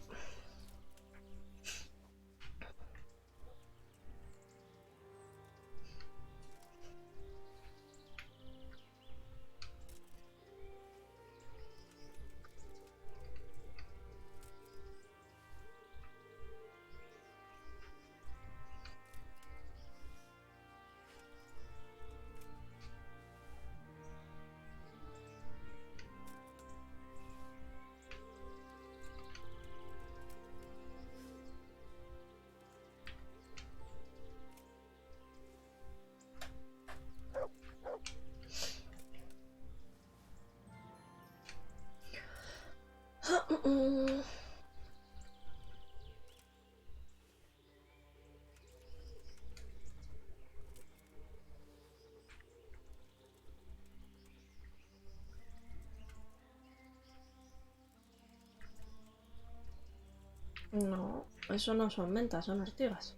No, eso no son mentas, son ortigas.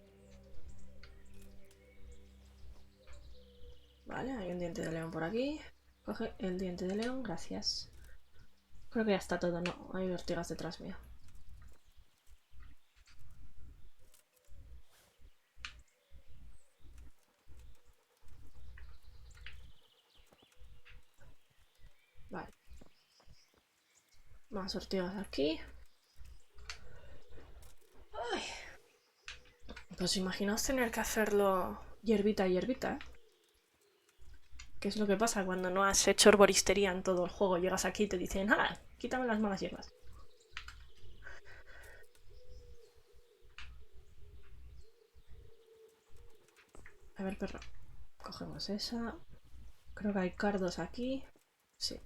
Vale, hay un diente de león por aquí. Coge el diente de león, gracias. Creo que ya está todo, no, hay ortigas detrás mío. Vale. Más ortigas aquí. Ay. Pues imaginaos tener que hacerlo hierbita y hierbita, ¿eh? ¿Qué es lo que pasa cuando no has hecho herboristería en todo el juego? Llegas aquí y te dicen, ¡ah! Quítame las malas hierbas. A ver, perro. Cogemos esa. Creo que hay cardos aquí. Sí.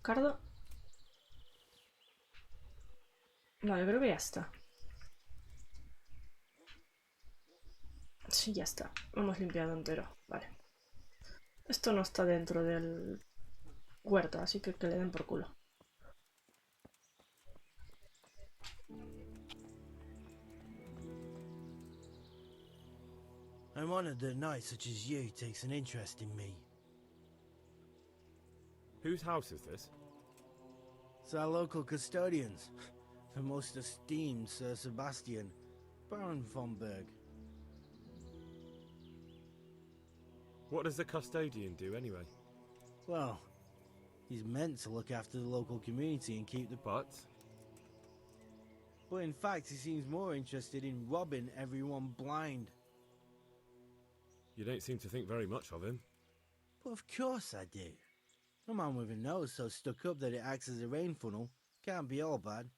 Cardo. Vale, creo que ya está. Sí, ya está. Lo hemos limpiado entero. Vale. Esto no está dentro del huerto, así que le den por culo. I'm honored that a knight such as you takes an interest in me. Whose house is this? It's our local custodians, the most esteemed Sir Sebastian, Baron von Berg. What does the custodian do anyway? Well, he's meant to look after the local community and keep the... But in fact, he seems more interested in robbing everyone blind. You don't seem to think very much of him. But of course I do. A man with a nose so stuck up that it acts as a rain funnel can't be all bad.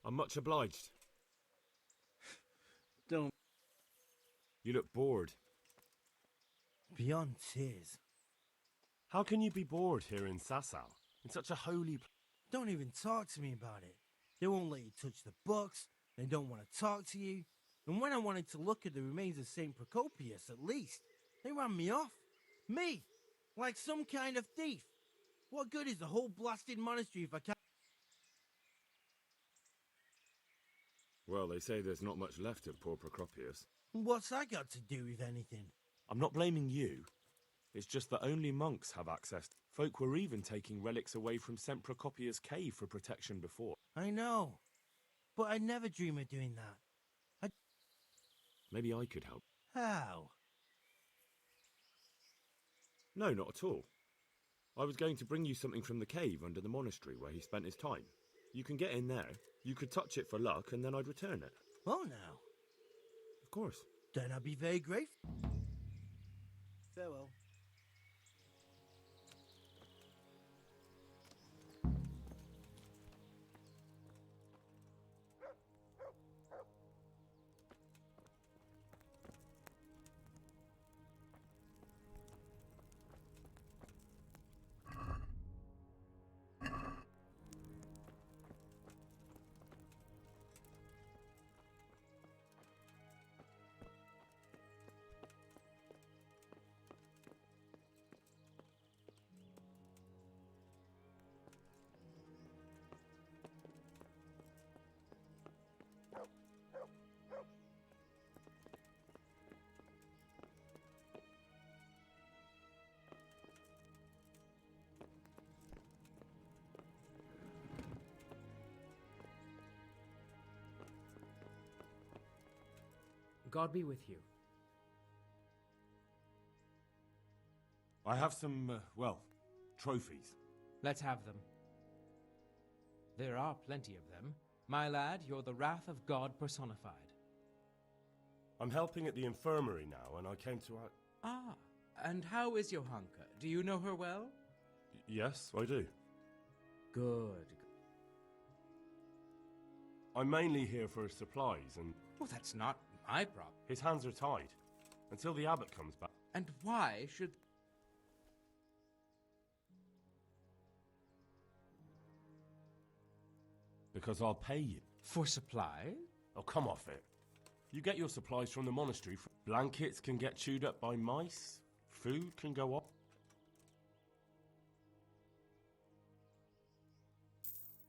I'm much obliged. Don't... You look bored. Beyond tears. How can you be bored here in Sasau? In such a holy... Don't even talk to me about it. They won't let you touch the books. They don't want to talk to you. And when I wanted to look at the remains of St. Procopius, at least, they ran me off. Me! Like some kind of thief. What good is the whole blasted monastery if I can't... Well, they say there's not much left of poor Procopius. What's that got to do with anything? I'm not blaming you. It's just that only monks have access. Folk were even taking relics away from St. Procopius' cave for protection before. I know. But I'd never dream of doing that. Maybe I could help. How? No, not at all. I was going to bring you something from the cave under the monastery where he spent his time. You can get in there, you could touch it for luck, and then I'd return it. Oh, now. Of course. Then I'd be very grateful. Farewell. God be with you. I have some, well, trophies. Let's have them. There are plenty of them. My lad, you're the wrath of God personified. I'm helping at the infirmary now, and I came to... Ah, and how is Johanka? Do you know her well? Yes, I do. Good. I'm mainly here for supplies, and... Well, that's not my problem. His hands are tied, until the abbot comes back. And why should... Because I'll pay you. For supply? Oh, come off it. You get your supplies from the monastery. Blankets can get chewed up by mice. Food can go off.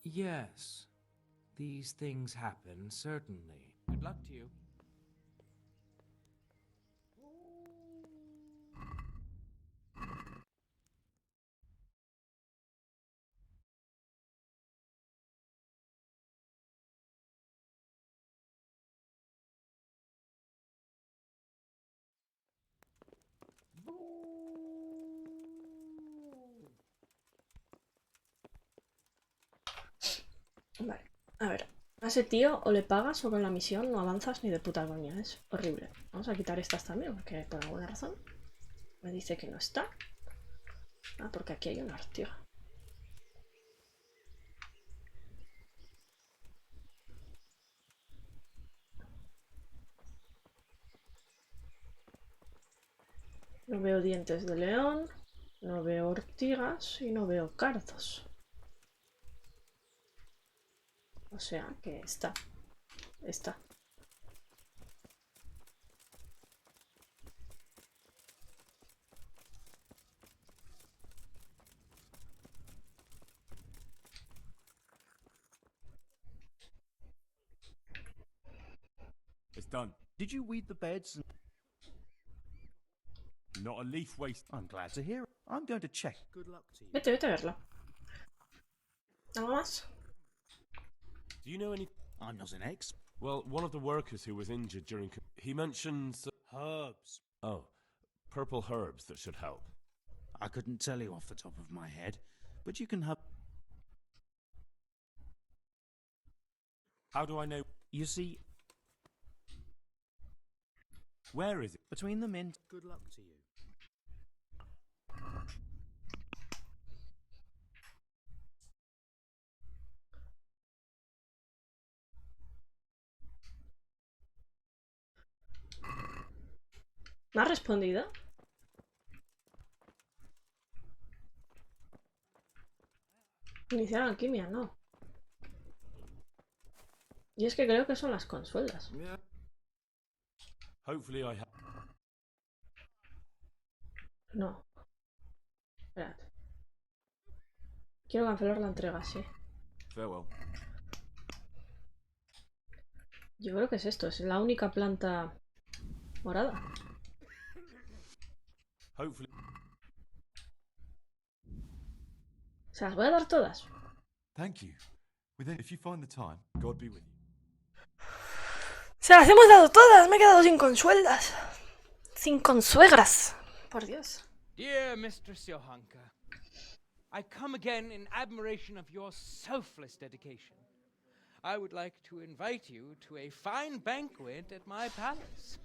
Yes. These things happen, certainly. Good luck to you. Vale, a ver. A ese tío o le pagas o con la misión no avanzas ni de puta coña. Es horrible. Vamos a quitar estas también porque por alguna razón me dice que no está. Ah, porque aquí hay una ortiga. No veo dientes de león, no veo ortigas y no veo cardos. O sea que está. Está. It's done. Did you weed the beds? Not a leaf waste. I'm glad to hear it. I'm going to check. Good luck to you. Vete a verla. ¿Algo más? Do you know any... I'm not an ex. Well, one of the workers who was injured during... He mentions... Herbs. Oh, purple herbs that should help. I couldn't tell you off the top of my head, but you can have... How do I know... You see... Where is it? Between the mint... Good luck to you. ¿Me has respondido? Iniciar alquimia, no. Y es que creo que son las consuelas. Hopefully I have. No. Esperad. Quiero cancelar la entrega, sí. Farewell. Yo creo que es esto, es la única planta morada. Hopefully. Se las voy a dar todas. Thank you. Within, if you find the time, God be with you. Se las hemos dado todas, me he quedado sin consueldas. Sin consuegras. Por Dios. Dear Mistress Johanka, I come again in admiration of your selfless dedication. I would like to invite you to a fine banquet at my palace.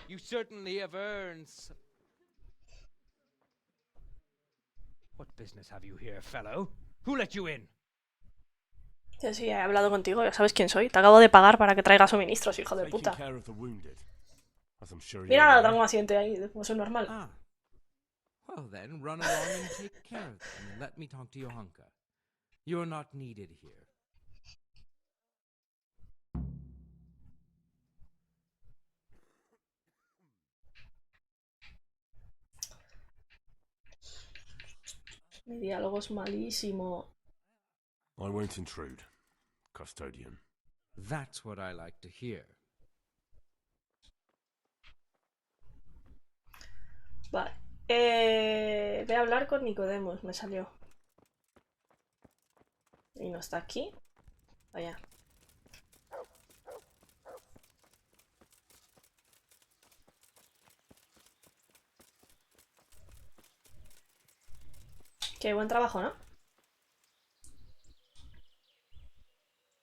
You certainly have earned... What business have you here, fellow? Who let you in? Sí, he hablado contigo, ya sabes quién soy. Te acabo de pagar para que traiga suministros, hijo de puta. Mira la tengo asiente ahí, como soy normal. Ah. Well then, run along and take care of them and let me talk to Johanka. You're not needed here. Mi diálogo es malísimo. I won't intrude, custodian. That's what I like to hear. Vale. Voy a hablar con Nicodemus, me salió. Y no está aquí. Vaya. Qué buen trabajo, ¿no?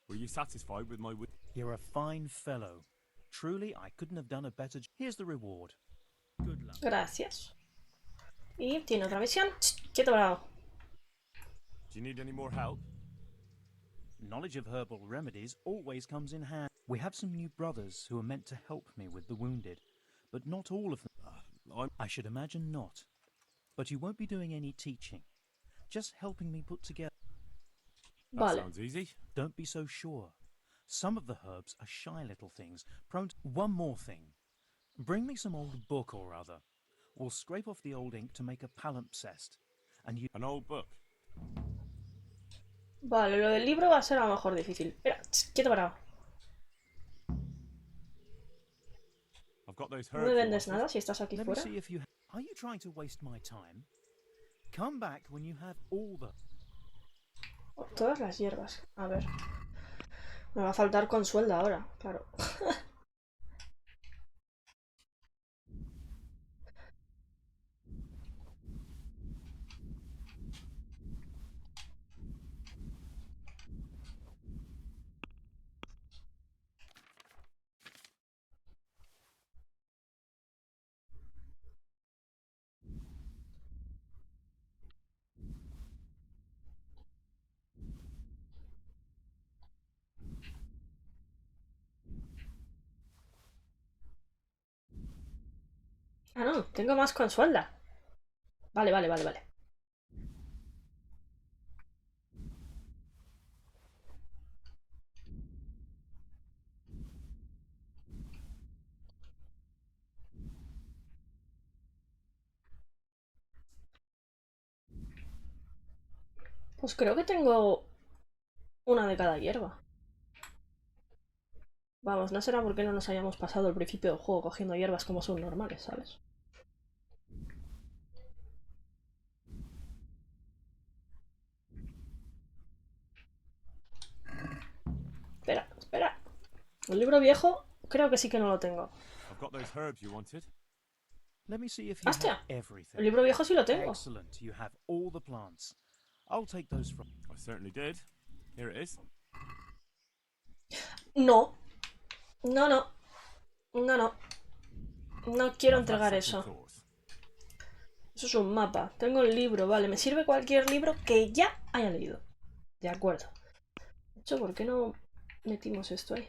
Were you satisfied with my... You're a fine fellow. Truly, I couldn't have done a better job. Here's the reward. Good luck. Gracias. Y tiene otra misión. Quieto, bravo. Do you need any more help? Knowledge of herbal remedies always comes in hand. We have some new brothers who are meant to help me with the wounded, but not all of them. I should imagine not. But you won't be doing any teaching. Just helping me put together. That sounds easy. Don't be so sure. Some of the herbs are shy little things, prone to... One more thing. Bring me some old book or other. We'll scrape off the old ink to make a palimpsest. And you... An old book? Vale, lo del libro va a ser a lo mejor difícil. Espera, quieto, bravo. No me vendes nada si estás aquí fuera. Are you trying to waste my time? Come back when you have all the... Todas las hierbas. A ver. Me va a faltar consuelda ahora, claro. Ah, no, tengo más consuelda. Vale, vale, vale, vale. Pues creo que tengo una de cada hierba. Vamos, no será porque no nos hayamos pasado el principio del juego cogiendo hierbas como son normales, ¿sabes? Espera, espera. El libro viejo creo que sí que no lo tengo. ¡Hostia! El libro viejo sí lo tengo. I certainly did. Here it is. No. No, no. No, no. No quiero entregar eso. Eso es un mapa. Tengo el libro, vale. Me sirve cualquier libro que ya haya leído. De acuerdo. De hecho, ¿por qué no metimos esto ahí?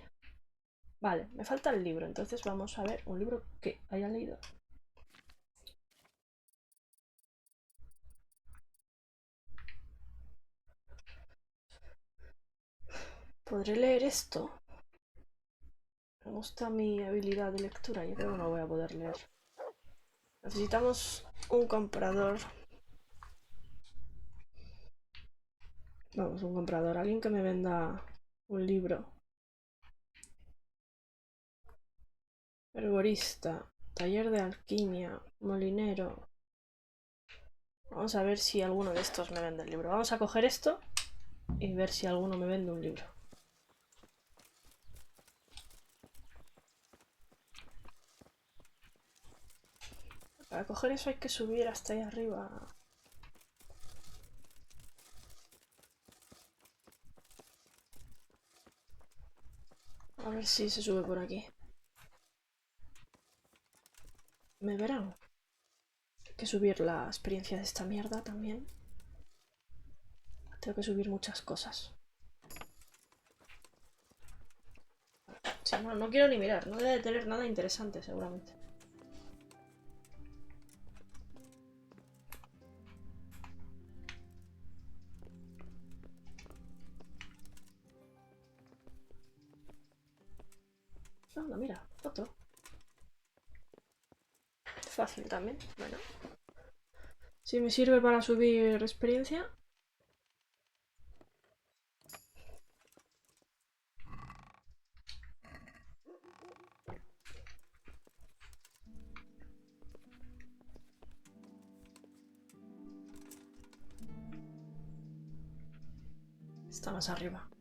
Vale, me falta el libro. Entonces vamos a ver un libro que haya leído. ¿Podré leer esto? Me gusta mi habilidad de lectura. Yo creo que no voy a poder leer. Necesitamos un comprador. Vamos, un comprador. Alguien que me venda un libro. Herborista. Taller de alquimia. Molinero. Vamos a ver si alguno de estos me vende el libro. Vamos a coger esto y ver si alguno me vende un libro. Para coger eso hay que subir hasta ahí arriba. A ver si se sube por aquí. ¿Me verán? Hay que subir la experiencia de esta mierda también. Tengo que subir muchas cosas. Si no, no quiero ni mirar. No debe de tener nada interesante seguramente. No, mira, foto. Fácil también, bueno. Si me sirve para subir experiencia. Está más arriba.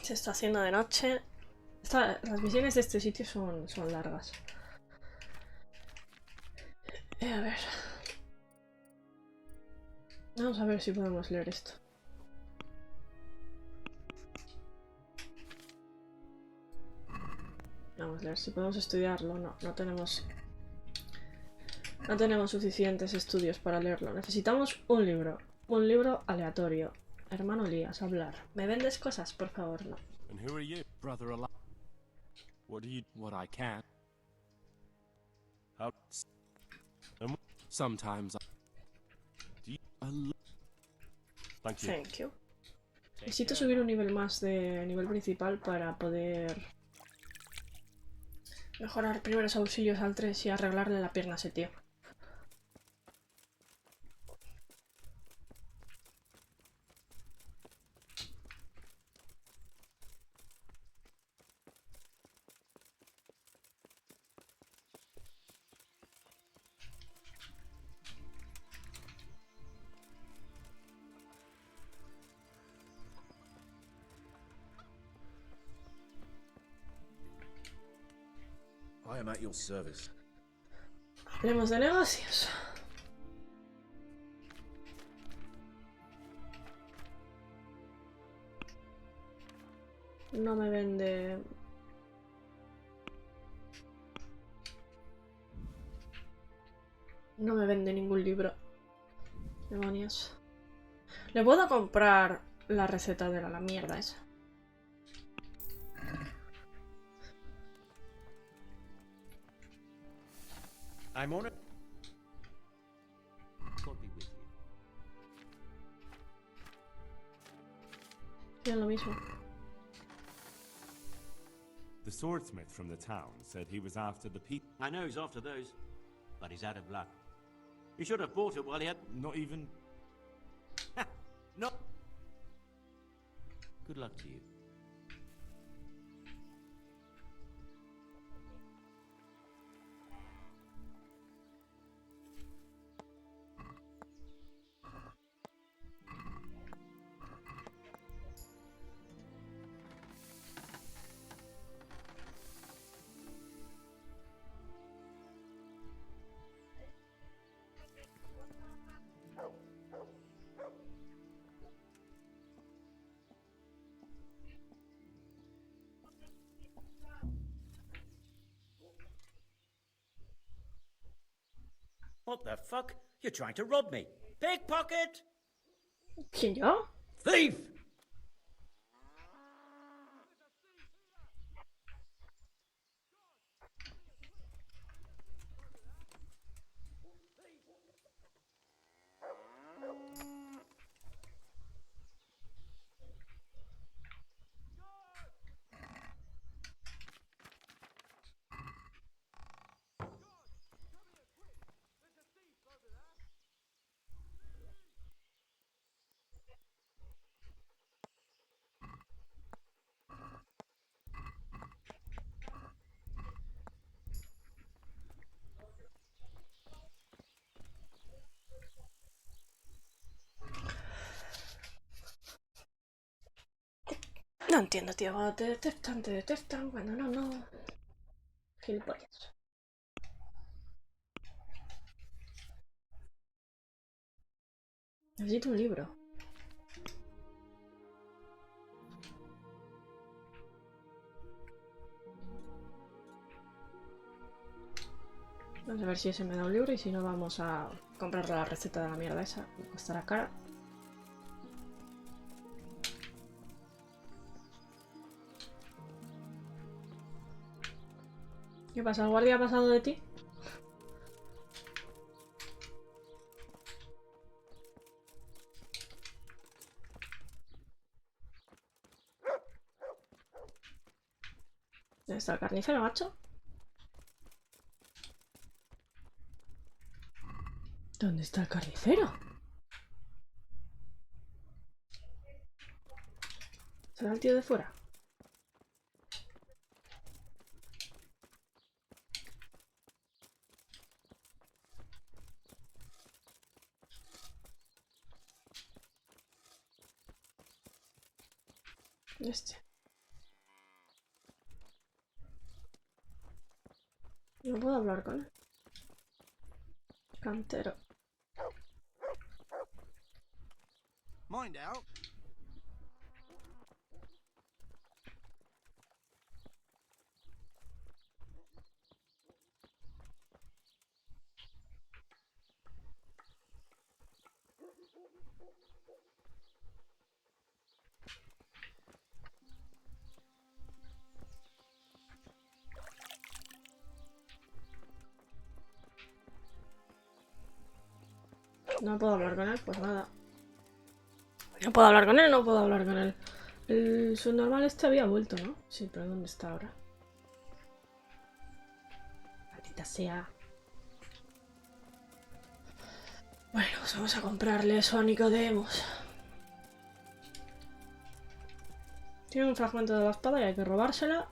Se está haciendo de noche. Las misiones de este sitio son largas. A ver. Vamos a ver si podemos leer esto. Vamos a ver si podemos estudiarlo. No tenemos suficientes estudios para leerlo. Necesitamos un libro. Un libro aleatorio. Hermano Elías, hablar. ¿Me vendes cosas? Por favor, no. And who are you? Brother alive. What do you... What I can. How... Sometimes I... Do you... Thank you. Thank you. Necesito subir un nivel más de nivel principal para poder mejorar primeros auxilios al 3 y arreglarle la pierna a ese tío. I am at your service. Hablemos de negocios. No me vende... No me vende ningún libro. Demonios. Le puedo comprar la receta de la mierda esa. I'm on it. Es lo mismo. The swordsmith from the town said he was after the people. I know he's after those, but he's out of luck. He should have bought it while he had... Not even... No. Good luck to you. What the fuck? You're trying to rob me. Pickpocket! ¿Quién yo? Thief! No entiendo, tío. Cuando te detestan. Cuando no. Gilipollas. Necesito un libro. Vamos a ver si ese me da un libro y si no vamos a comprar la receta de la mierda esa. Me costará cara. ¿Qué pasa? ¿El guardia ha pasado de ti? ¿Dónde está el carnicero, macho? ¿Dónde está el carnicero? ¿Será el tío de fuera? Este. No puedo hablar con él. Cantero. Mind out. No puedo hablar con él, pues nada. No puedo hablar con él, no puedo hablar con él. El subnormal este había vuelto, ¿no? Sí, pero ¿dónde está ahora? Maldita sea. Bueno, pues vamos a comprarle eso a Nicodemos. Tiene un fragmento de la espada y hay que robársela.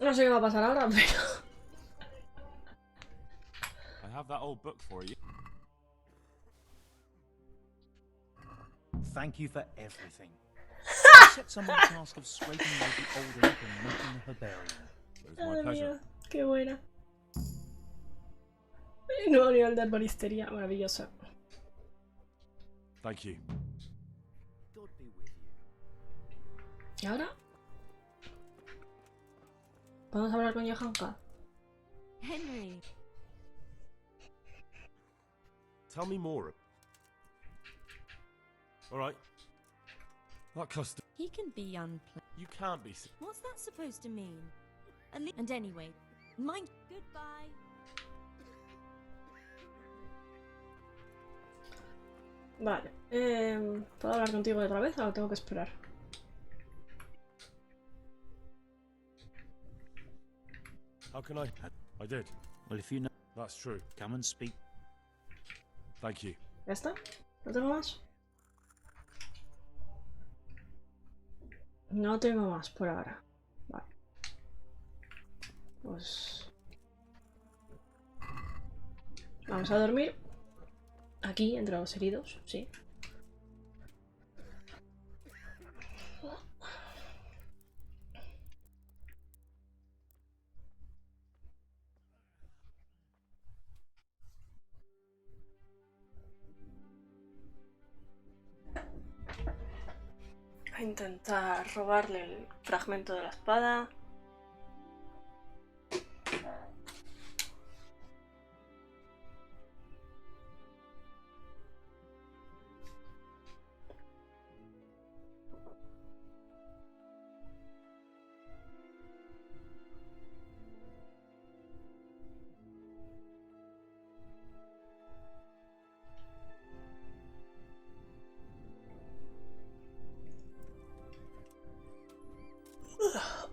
No sé qué va a pasar ahora, pero... I have that old book for you. Thank you for everything. I set someone the task of scraping away the old ink and making a herbarium. It was my pleasure. Qué buena. Nuevo nivel de herboristería, maravillosa. Thank you. ¿Y ahora? ¿Podemos hablar con Johanka? Henry. Tell me more. All right. That custom. He can be unpleasant. You can't be. What's that supposed to mean? And anyway, mind. Goodbye. Vale. ¿Puedo hablar contigo otra vez o tengo que esperar? How can I? I did. Well, if you know, that's true. Come and speak. Thank you. ¿Ya está? ¿No tengo más? No tengo más por ahora. Vale. Pues... vamos a dormir. Aquí, entre los heridos, sí. A intentar robarle el fragmento de la espada.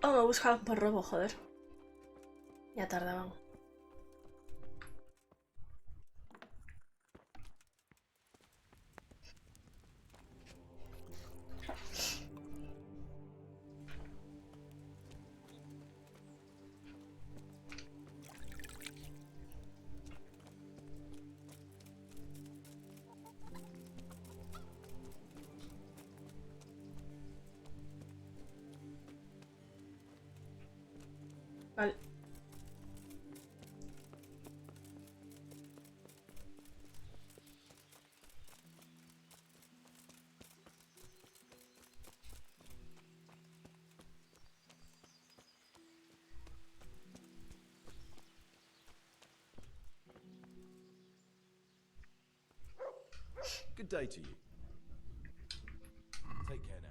Oh, me buscaban por robo, joder. Ya tardaban. Vale. Good day to you. Take care now.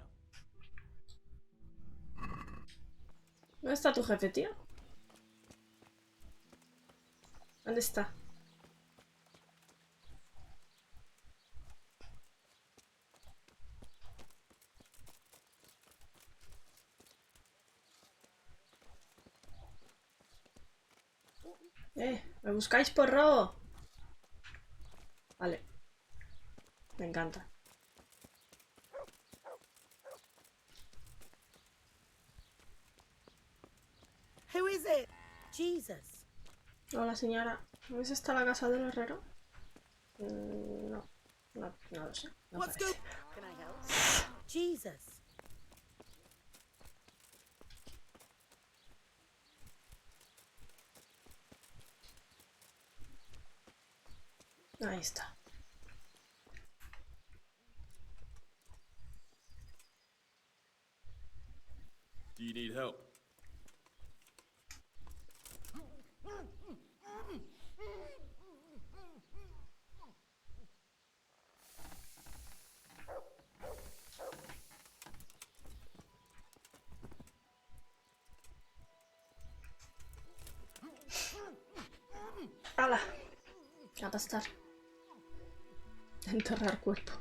¿Dónde está tu jefe, tío? ¿Dónde está? ¿Me buscáis por robo? Vale. Me encanta. Who is it? Jesus. Hola, señora. ¿No es esta la casa del herrero? No. No lo sé. No parece. Can I help? Jesus. Ahí está. Do you need help? ¡Hala! A pastar. Enterrar cuerpo.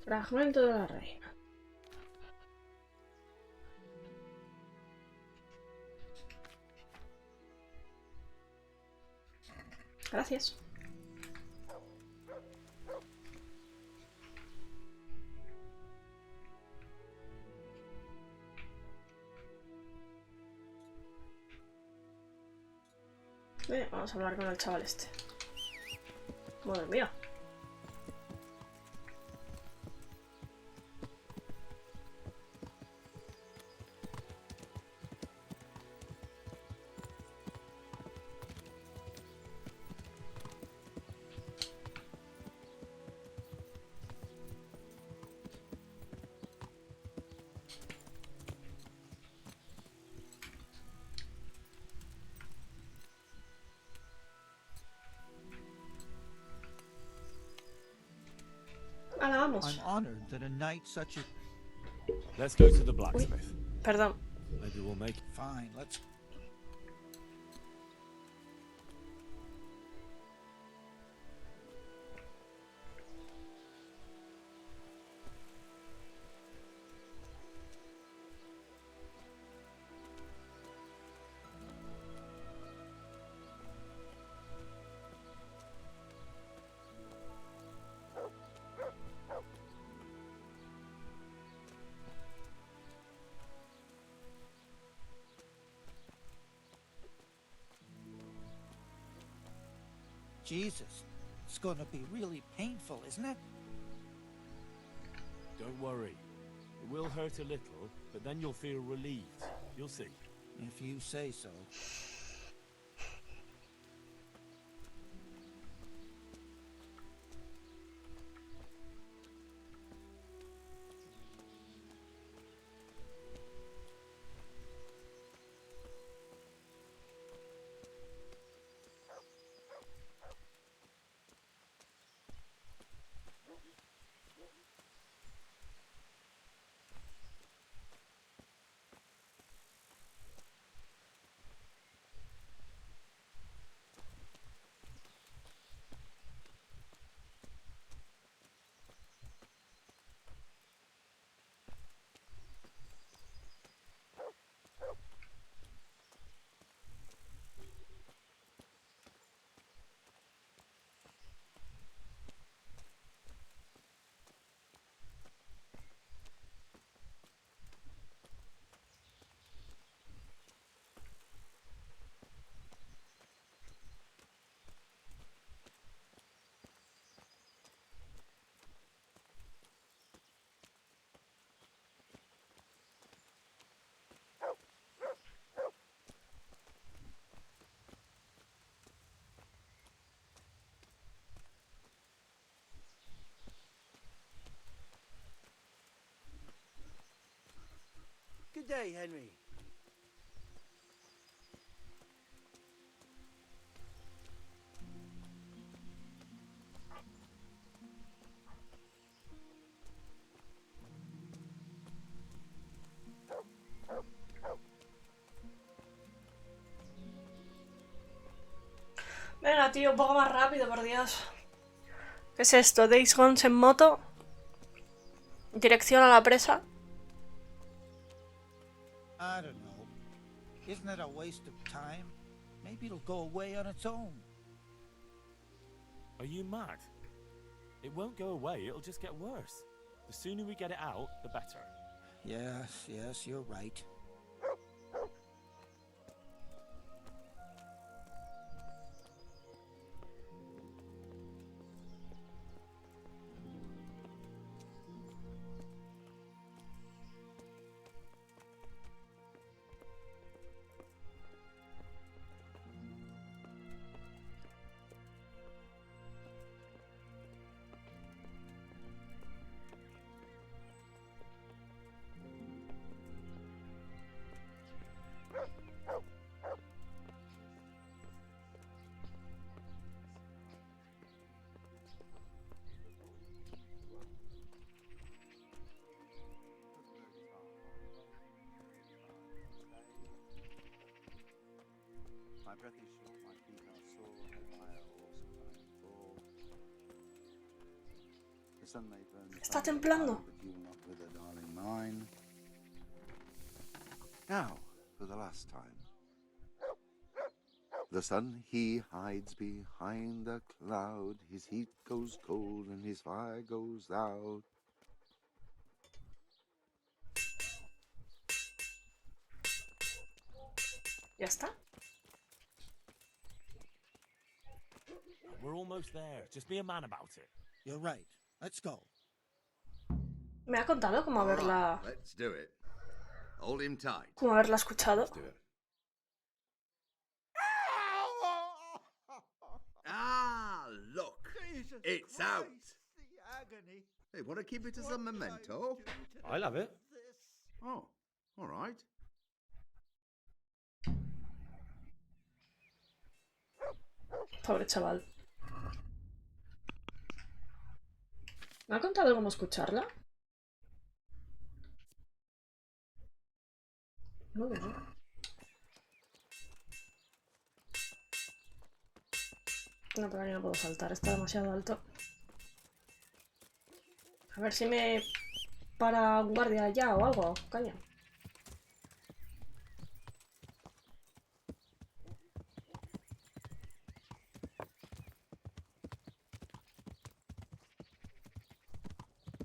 Fragmento de la reina. Gracias. Vamos a hablar con el chaval este. Madre mía. Vamos. I'm honored that a knight such a... Let's go to the blacksmith. Perdón. Maybe we'll make... Fine, let's... Jesus, it's gonna be really painful, isn't it? Don't worry. It will hurt a little, but then you'll feel relieved. You'll see. If you say so. Good day, Henry. Venga, tío, un poco más rápido, por Dios. ¿Qué es esto? Days Gone en moto. Dirección a la presa. I don't know. Isn't it a waste of time? Maybe it'll go away on its own. Are you mad? It won't go away, it'll just get worse. The sooner we get it out, the better. Yes, you're right. My breath is short, my feet are sore, no fire or supplying for. The sunlight burns. Está temblando. But you not with a darling mine. Now, for the last time. The sun he hides behind a cloud. His heat goes cold and his fire goes out. ¿Ya está? We're almost there. Just be a man about it. You're right. Let's go. Me ha contado cómo haberla... Let's do it. Hold him tight. Cómo haberla escuchado. Let's do it. Ah, look. Jesus It's Christ, out. The agony. Hey, want to keep it as a memento? I love it. Oh, all right. Pobre chaval. ¿Me ha contado cómo escucharla? No veo. No, pero aquí no puedo saltar, está demasiado alto. A ver si me para un guardia ya o algo, calla.